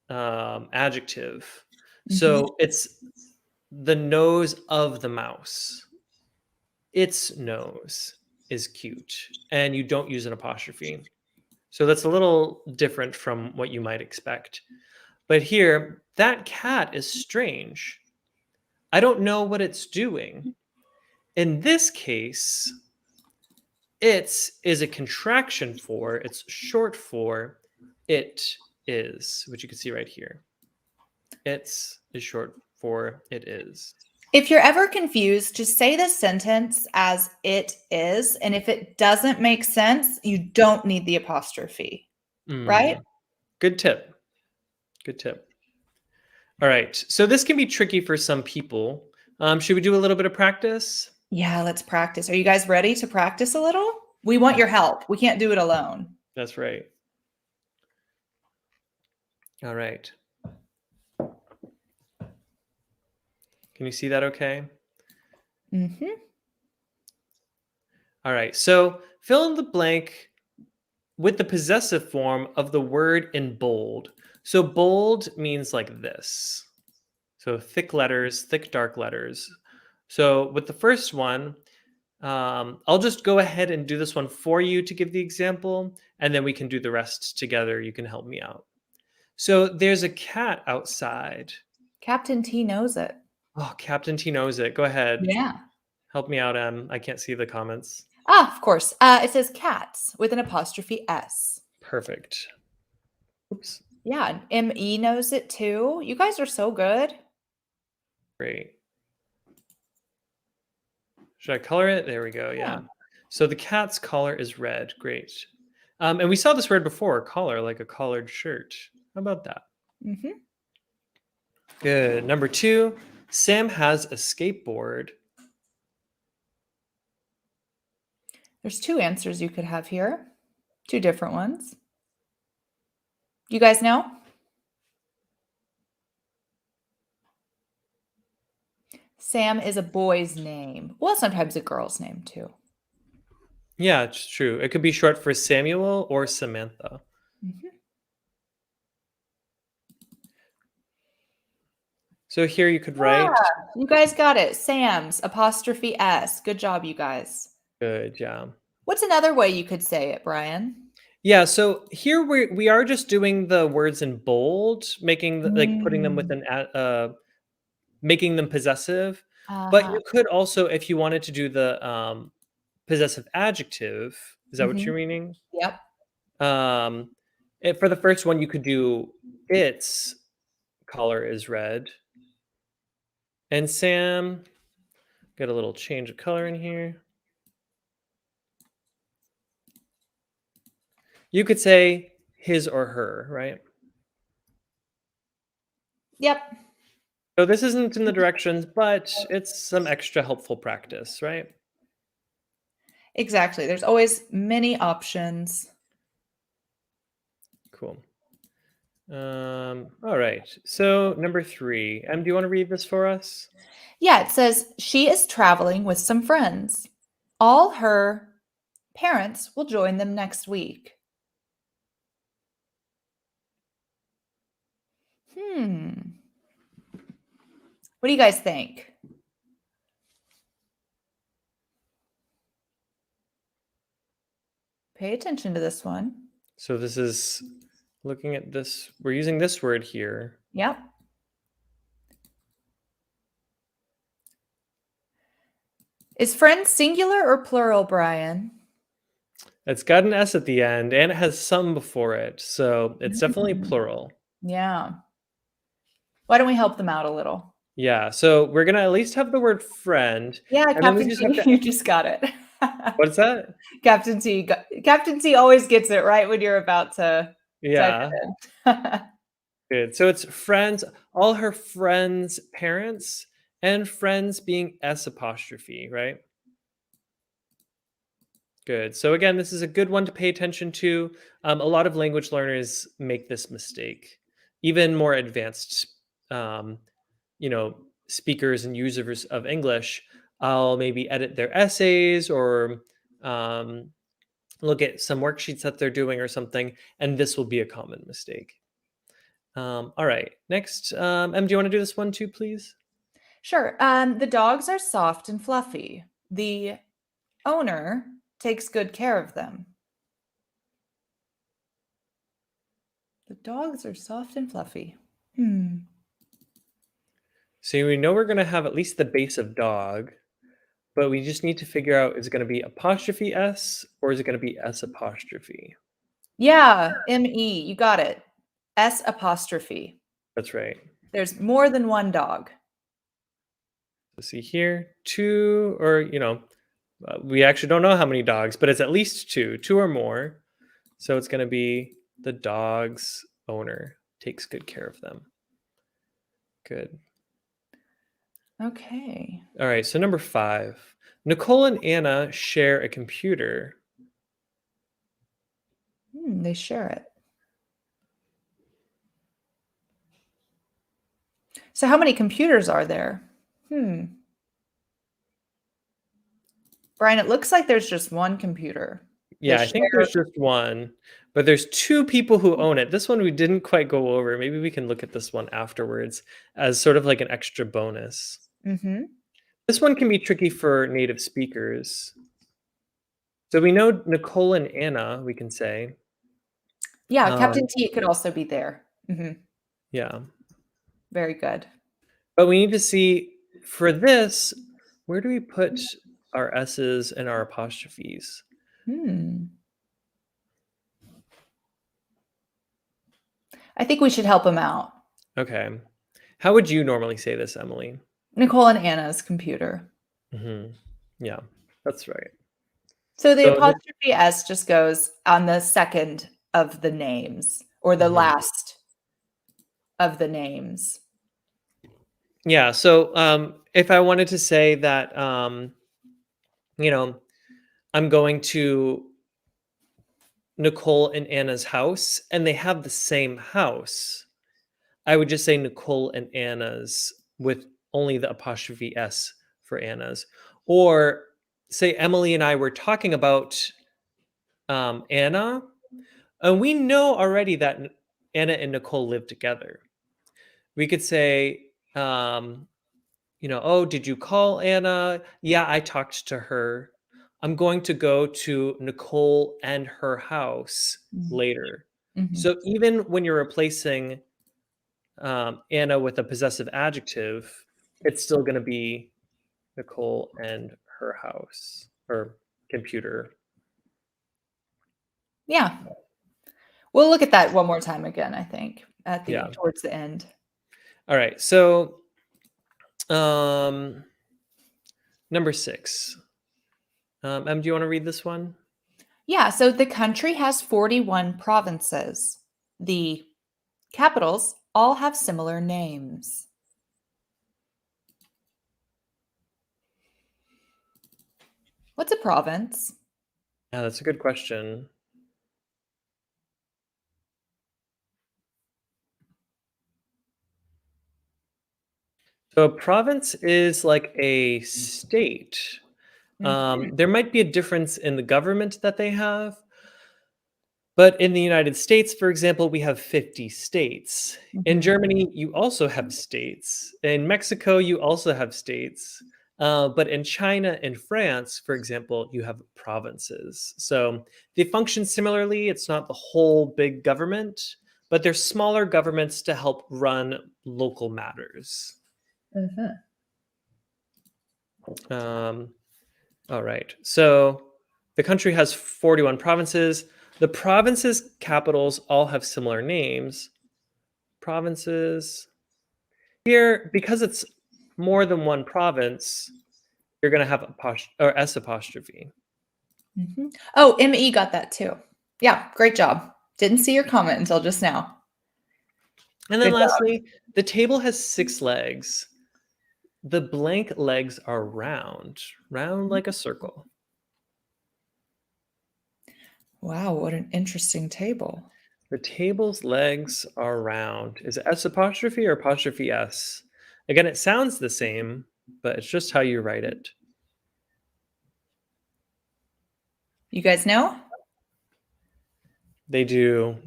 adjective. mhm. So it's the nose of the mouse. Its nose is cute. And you don't use an apostrophe. So that's a little different from what you might expect. But here, that cat is strange. I don't know what it's doing. In this case, it's is a contraction for, it's short for it is, which you can see right here. It's is short for it is. If you're ever confused, just say the sentence as it is. And if it doesn't make sense, you don't need the apostrophe, right? Mm, good tip. Good tip. All right. So this can be tricky for some people. Should we do a little bit of practice? Yeah, let's practice. Are you guys ready to practice a little? We want your help. We can't do it alone. That's right. All right. Can you see that okay? Hmm. All right. So fill in the blank with the possessive form of the word in bold. So bold means like this. So thick letters, thick dark letters. So with the first one, I'll just go ahead and do this one for you to give the example, and then we can do the rest together. You can help me out. So there's a cat outside. Captain T knows it. Oh, Captain T knows it. Go ahead. Yeah. Help me out, Em. I can't see the comments. Ah, of course. It says cats with an apostrophe S. Perfect. Oops. Yeah, and ME knows it too. You guys are so good. Great. Should I color it? There we go. Yeah. Yeah. So the cat's collar is red. Great. And we saw this word before, collar, like a collared shirt. How about that? Hmm. Good. Number two, Sam has a skateboard. There's two answers you could have here, two different ones. You guys know? Sam is a boy's name. Well, sometimes a girl's name too. Yeah, it's true. It could be short for Samuel or Samantha. Mhm. So here you could Yeah, write. you guys got it. Sam's apostrophe S. Good job, you guys. Good. Yeah. What's another way you could say it, Brian? Yeah. So here we are just doing the words in bold, making like putting them with Mm. an making them possessive. But Uh-huh. you could also, if you wanted to do the possessive adjective, is that what Hmm. you're meaning? Yep. Um, for the first one, you could do its color is red. And Sam, get a little change of color in here. You could say his or her, right? Yep. So this isn't in the directions, but it's some extra helpful practice, right? Exactly. There's always many options. Cool. All right. So number 3. Do you want to read this for us? Yeah, it says she is traveling with some friends. All her parents will join them next week. Hmm. What do you guys think? Pay attention to this one. So this is looking at this. We're using this word here. Yep. Is friend singular or plural, Brian? It's got an S at the end and it has some before it. So it's definitely Mm. plural. Yeah. Why don't we help them out a little? Yeah. So we're going to at least have the word friend. Yeah, And then we Captain just have T, to. you just got it. What's that? Captain T always gets it right when you're about to type Yeah. it in. Good. So it's friends, all her friends' parents, and friends being S apostrophe, right? Good. So again, this is a good one to pay attention to. A lot of language learners make this mistake. Even more advanced, um, speakers and users of English, I'll maybe edit their essays or um, look at some worksheets that they're doing or something, and this will be a common mistake. All right. Next, do you want to do this one too, please? Sure. The dogs are soft and fluffy. The owner takes good care of them. The dogs are soft and fluffy. Hmm. So we know we're going to have at least the base of dog, but we just need to figure out, is it going to be apostrophe S or is it going to be S apostrophe? Yeah, M-E, you got it. S apostrophe. That's right. There's more than one dog. So see here, two, or, we actually don't know how many dogs, but it's at least two or more. So it's going to be the dog's owner takes good care of them. Good. Okay. All right. So number 5, Nicole and Anna share a computer. They share it. So how many computers are there? Brian, it looks like there's just one computer. They Yeah, I think share. there's just one, but there's 2 people who own it. This one we didn't quite go over. Maybe we can look at this one afterwards as sort of like an extra bonus. Mm-hmm. This one can be tricky for native speakers. So we know Nicole and Anna, we can say. Yeah, Um, Captain T could also be there. yeah. Very good. But we need to see for this, where do we put our S's and our apostrophes? I think we should help him out. Okay. How would you normally say this, Emily? Nicole and Anna's computer. Yeah, that's right. So the So apostrophe S just goes on the second of the names or the last of the names. yeah. So if I wanted to say that, I'm going to Nicole and Anna's house and they have the same house, I would just say Nicole and Anna's with only the apostrophe S for Anna's. Or say Emily and I were talking about Anna, and we know already that Anna and Nicole live together. We could say, oh, did you call Anna? Yeah, I talked to her. I'm going to go to Nicole and her house later. So even when you're replacing Anna with a possessive adjective, it's still going to be Nicole and her house or computer. Yeah. We'll look at that one more time again, I think, Yeah. towards the end. All right. So number 6. Do you want to read this one? Yeah, so the country has 41 provinces. The capitals all have similar names. What's a province? Yeah, that's a good question. So a province is like a state. Mhm, There might be a difference in the government that they have, but in the United States, for example, we have 50 states. In mhm. Germany, you also have states. In Mexico, you also have states. But in China and France, for example, you have provinces. So they function similarly. It's not the whole big government, but they're smaller governments to help run local matters. Mhm. Um, all right. So the country has 41 provinces. The provinces' capitals all have similar names. Provinces. Here, because it's more than one province, you're going to have or S apostrophe. Mhm. Oh, ME got that too. Yeah, great job. Didn't see your comment until just now. And then Good job. lastly, the table has 6 legs. The blank legs are round, round like a circle. Wow, what an interesting table. The table's legs are round. Is it S apostrophe or apostrophe S? Again, it sounds the same, but it's just how you write it. You guys know? They do.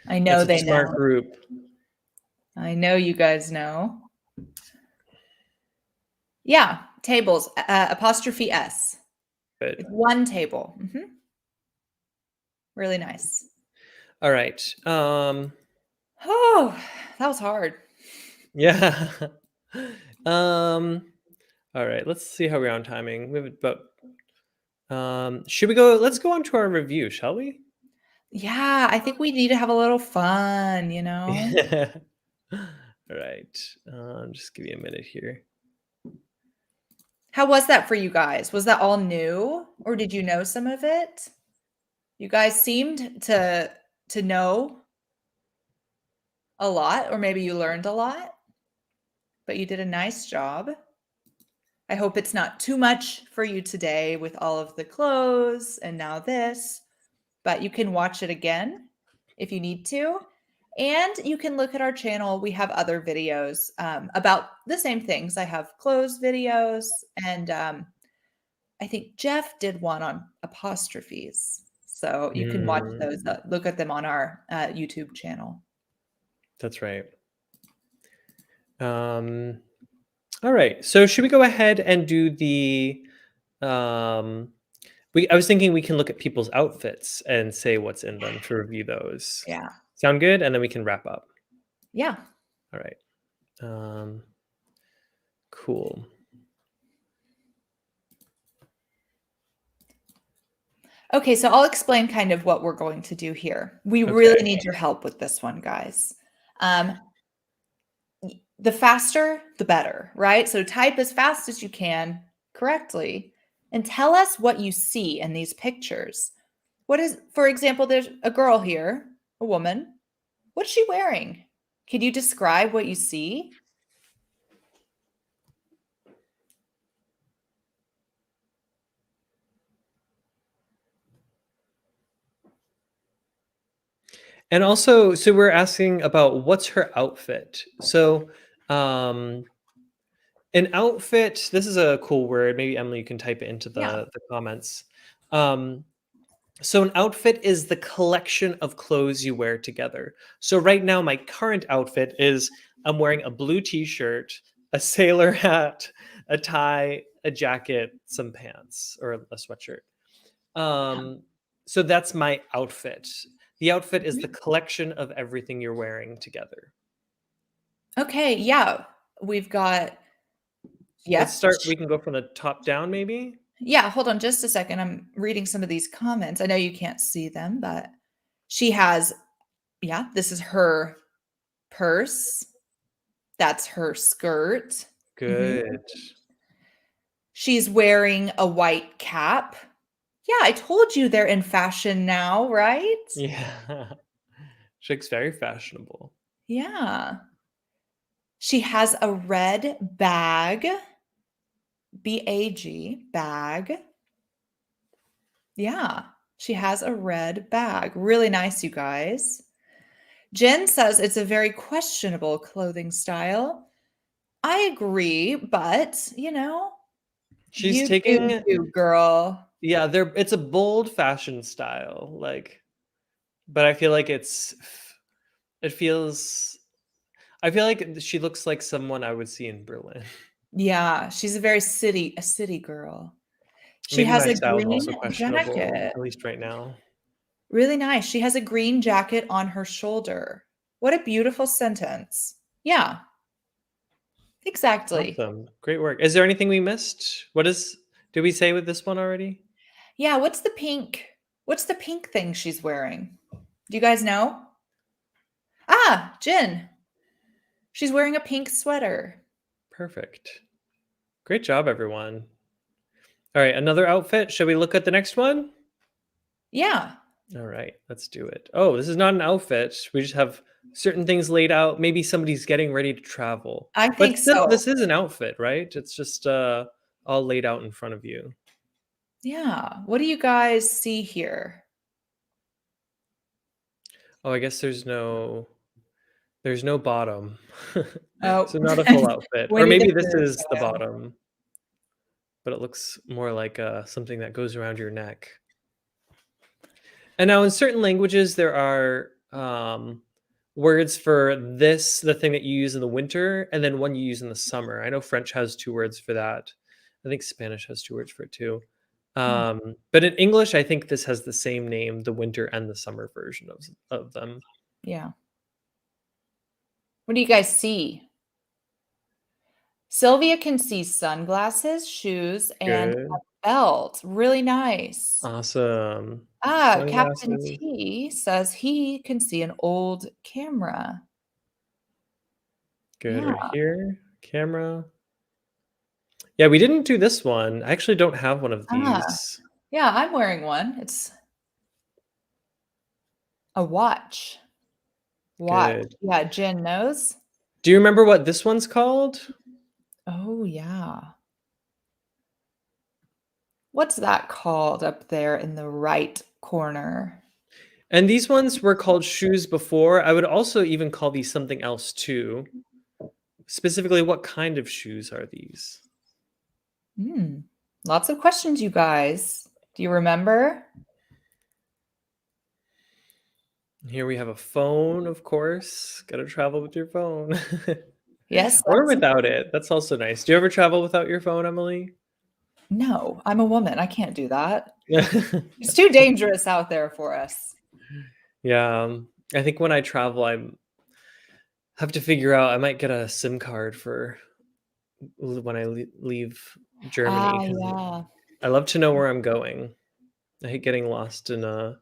I know It's a they smart know. group. I know you guys know. Yeah, tables, apostrophe S. Good. It's one table. Really nice. All right. Oh, that was hard. Yeah. um, all right. Let's see how we're on timing. We have about should we go let's go on to our review, shall we? Yeah, I think we need to have a little fun, you know? All right. Just give me a minute here. How was that for you guys? Was that all new or did you know some of it? You guys seemed to know a lot or maybe you learned a lot, but you did a nice job. I hope it's not too much for you today with all of the clothes and now this, but you can watch it again if you need to. And you can look at our channel. We have other videos about the same things. I have clothes videos, and I think Jeff did one on apostrophes. So you can watch those, Mm, look at them on our YouTube channel. that's right. Um, all right. So should we go ahead and do the um I was thinking we can look at people's outfits and say what's in them to review those. Yeah. Sound good? And then we can wrap up. Yeah. All right. Um, cool. Okay, so I'll explain kind of what we're going to do here. We really Okay. need your help with this one, guys. Um, the faster, the better, right? So type as fast as you can correctly and tell us what you see in these pictures. What is, for example, there's a girl here, a woman. What's she wearing? Can you describe what you see? And also, so we're asking about what's her outfit. So, um, an outfit, this is a cool word. Maybe Emily, you can type it into Yeah. the comments. Um, so an outfit is the collection of clothes you wear together. So right now, my current outfit is I'm wearing a blue t-shirt, a sailor hat, a tie, a jacket, some pants, or a sweatshirt. Um, so that's my outfit. The outfit is the Mhm. collection of everything you're wearing together. Okay, yeah. We've got, Let's yep. start. We can go from the top down, maybe. Yeah, hold on just a second. I'm reading some of these comments. I know you can't see them, but she has, yeah, this is her purse. That's her skirt. Mhm. Good. She's wearing a white cap. Yeah, I told you they're in fashion now, right? Yeah. She looks very fashionable. Yeah. She has a red bag, bag, bag. Yeah, she has a red bag. Really nice, you guys. Jen says it's a very questionable clothing style. I agree, but She's you do taking you, girl. yeah, it's a bold fashion style, like, but I feel like it feels I feel like she looks like someone I would see in Berlin. Yeah, she's a city girl. She Maybe has my a style is green also questionable, jacket. at least right now. Really nice. She has a green jacket on her shoulder. What a beautiful sentence. Yeah, exactly. Awesome. Great work. Is there anything we missed? Did we say with this one already? Yeah, what's the pink thing she's wearing? Do you guys know? Ah, Jin. She's wearing a pink sweater. Perfect. Great job, everyone. All right, another outfit. Shall we look at the next one? Yeah, All right, let's do it. Oh, this is not an outfit. We just have certain things laid out. Maybe somebody's getting ready to travel. I But think still, so. this is an outfit, right? It's just all laid out in front of you. Yeah. What do you guys see here? Oh, I guess there's no bottom. Oh, So not a full outfit. Or Winnie the maybe this Pooh is the style. bottom, but it looks more like something that goes around your neck. And now in certain languages, there are words for this, the thing that you use in the winter, and then one you use in the summer. I know French has two words for that. I think Spanish has two words for it too. Hmm, But in English, I think this has the same name, the winter and the summer version of them. yeah. What do you guys see? Sylvia can see sunglasses, shoes, and a Good. belt. Really nice. Awesome. Ah, Captain Sunglasses. T says he can see an old camera. Good. Yeah. Right here. Camera. Yeah, we didn't do this one. I actually don't have one of Ah, these. yeah, I'm wearing one. It's a watch. Watch. Good. Yeah, Jen knows. Do you remember what this one's called? Oh, yeah. What's that called up there in the right corner? And these ones were called shoes before. I would also even call these something else too. Specifically, what kind of shoes are these? Hmm. Lots of questions, you guys. Do you remember? Here we have a phone, of course. Got to travel with your phone. Yes, Or that's without it. That's also nice. Do you ever travel without your phone, Emily? no, I'm a woman. I can't do that. It's too dangerous out there for us. Yeah. I think when I travel, I have to figure out, I might get a SIM card for when I leave Germany Ah, because yeah, I love to know where I'm going. I hate getting lost in a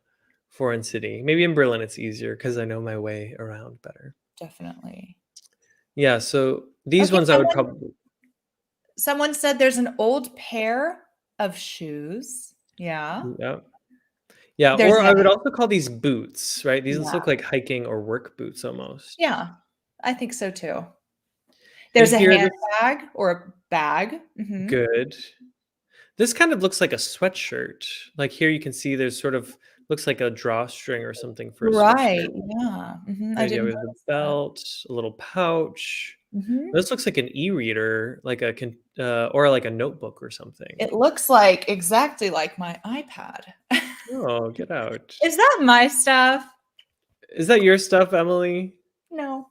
foreign city. Maybe in Berlin it's easier because I know my way around better. definitely. Yeah, so these Okay, ones I would probably someone said there's an old pair of shoes. Yeah. yeah. Yeah, There's or a I would also call these boots, right? These yeah. look like hiking or work boots almost. Yeah, I think so too. And There's a here this handbag or a bag. Mhm. good. This kind of looks like a sweatshirt. Like here you can see there's sort of looks like a drawstring or something for a Right, sweatshirt. yeah, mhm, I Good, yeah, didn't we have the notice that. belt, a little pouch. Mhm. This looks like an e-reader, like or like a notebook or something. It looks like exactly like my iPad. Oh, get out. Is that my stuff? Is that your stuff, Emily? No.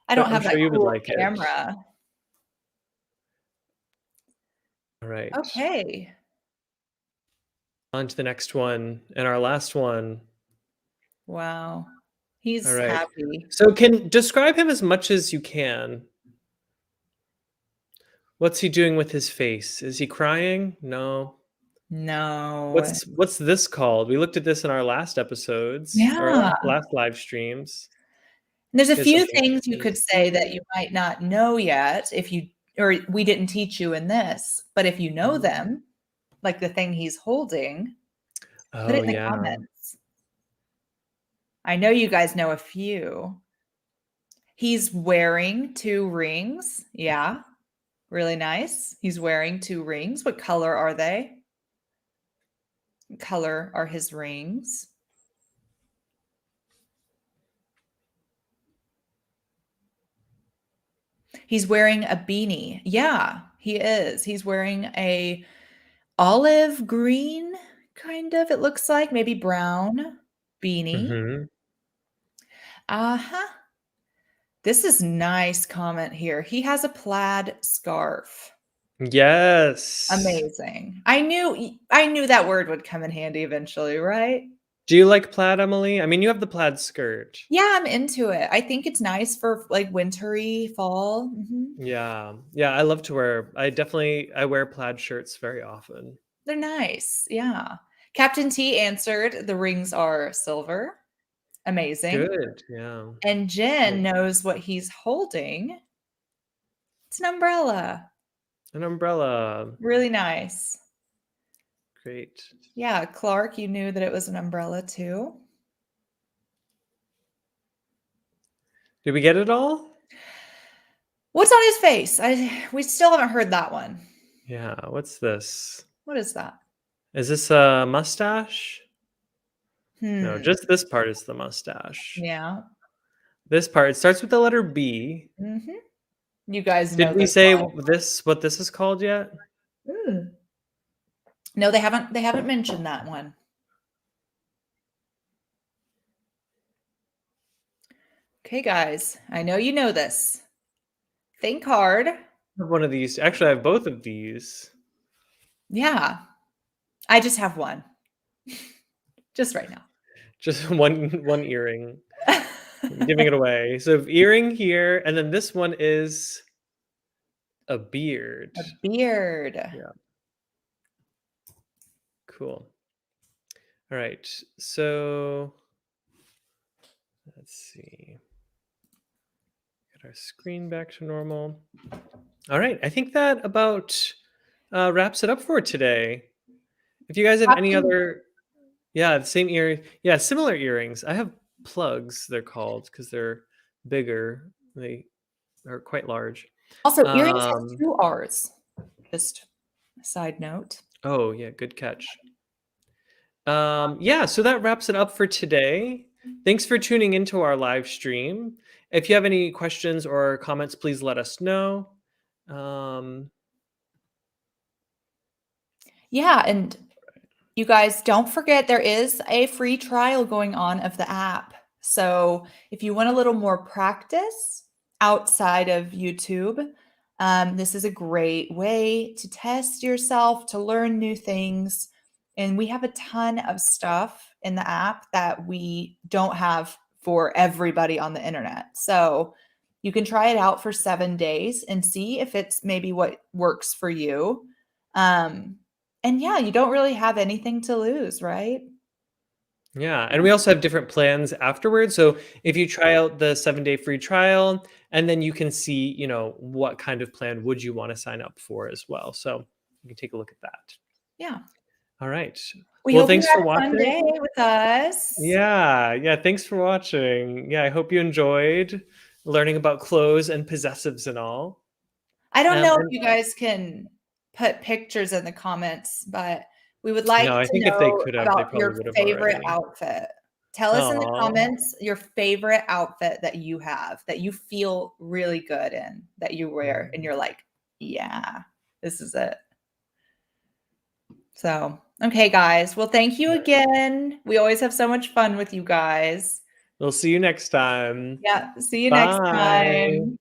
I don't But I'm have that sure you would cool like it. camera. All right. Okay. On to the next one and our last one. Wow. All He's right. happy. So can describe him as much as you can. What's he doing with his face? Is he crying? No. No. What's this called? We looked at this in our last episodes or Yeah. last live streams. There's a He has few something things you in could his say that you might not know yet if you or we didn't teach you in this, but if you know Mhm. them, like the thing he's holding, put Oh it in the yeah. comments. I know you guys know a few. He's wearing 2 rings. Yeah, really nice. He's wearing 2 rings. What color are they? color are his rings? He's wearing a beanie. Yeah, he is. He's wearing a olive green, kind of, it looks like, maybe brown beanie. Mhm. Uh-huh. This is nice comment here. He has a plaid scarf. Yes. Amazing. I knew that word would come in handy eventually, right? Do you like plaid, Emily? I mean, you have the plaid skirt. Yeah, I'm into it. I think it's nice for like wintry fall. Yeah. Yeah, I love to wear I wear plaid shirts very often. They're nice. Yeah. Captain T answered the rings are silver. Amazing. Good, yeah. And Yeah. Jen knows what he's holding. It's an umbrella. An umbrella. Really nice. Great. Yeah, Clark, you knew that it was an umbrella too. Did we get it all? What's on his face? We still haven't heard that one. Yeah, what's this? What is that? Is this a mustache? No, Hmm. just this part is the mustache. Yeah. This part, it starts with the letter B. Mhm. You guys Did know we this say one. what this is called yet? Mm. No, they haven't mentioned that one. Okay, guys. I know you know this. Think hard. I have one of these. Actually, I have both of these. Yeah. I just have one. Just right now. Just one earring. I'm giving it away. So earring here, and then this one is a beard. A beard. Yeah. Cool. All right. So let's see. Get our screen back to normal. All right. I think that about wraps it up for today. If you guys have any Captain other, yeah, the same ear, yeah, similar earrings. I have plugs. They're called because they're bigger. They are quite large. Also, earrings has Um, 2 R's. Just a side note. oh yeah, good catch. Yeah, so that wraps it up for today. Thanks for tuning into our live stream. If you have any questions or comments, please let us know. Um, Yeah, and you guys don't forget there is a free trial going on of the app. So if you want a little more practice outside of YouTube, this is a great way to test yourself, to learn new things. And we have a ton of stuff in the app that we don't have for everybody on the internet. So you can try it out for 7 days and see if it's maybe what works for you. And yeah, you don't really have anything to lose, right? yeah, and we also have different plans afterwards. So if you try out the 7-day free trial, and then you can see, what kind of plan would you want to sign up for as well. So you can take a look at that. Yeah. All right. We Well, hope you thanks for had a fun day watching. with us. Yeah, yeah, thanks for watching. Yeah, I hope you enjoyed learning about clothes and possessives and all. I don't know if And you guys can put pictures in the comments, but we would like no, I to think if they know could have, they about probably your would have favorite already. outfit. Tell us in the Oh, comments your favorite outfit that you have, that you feel really good in, that you wear, and you're like, yeah, this is it. So, okay, guys. Well, thank you again. We always have so much fun with you guys. we'll see you next time. Yeah. See you next Bye. time.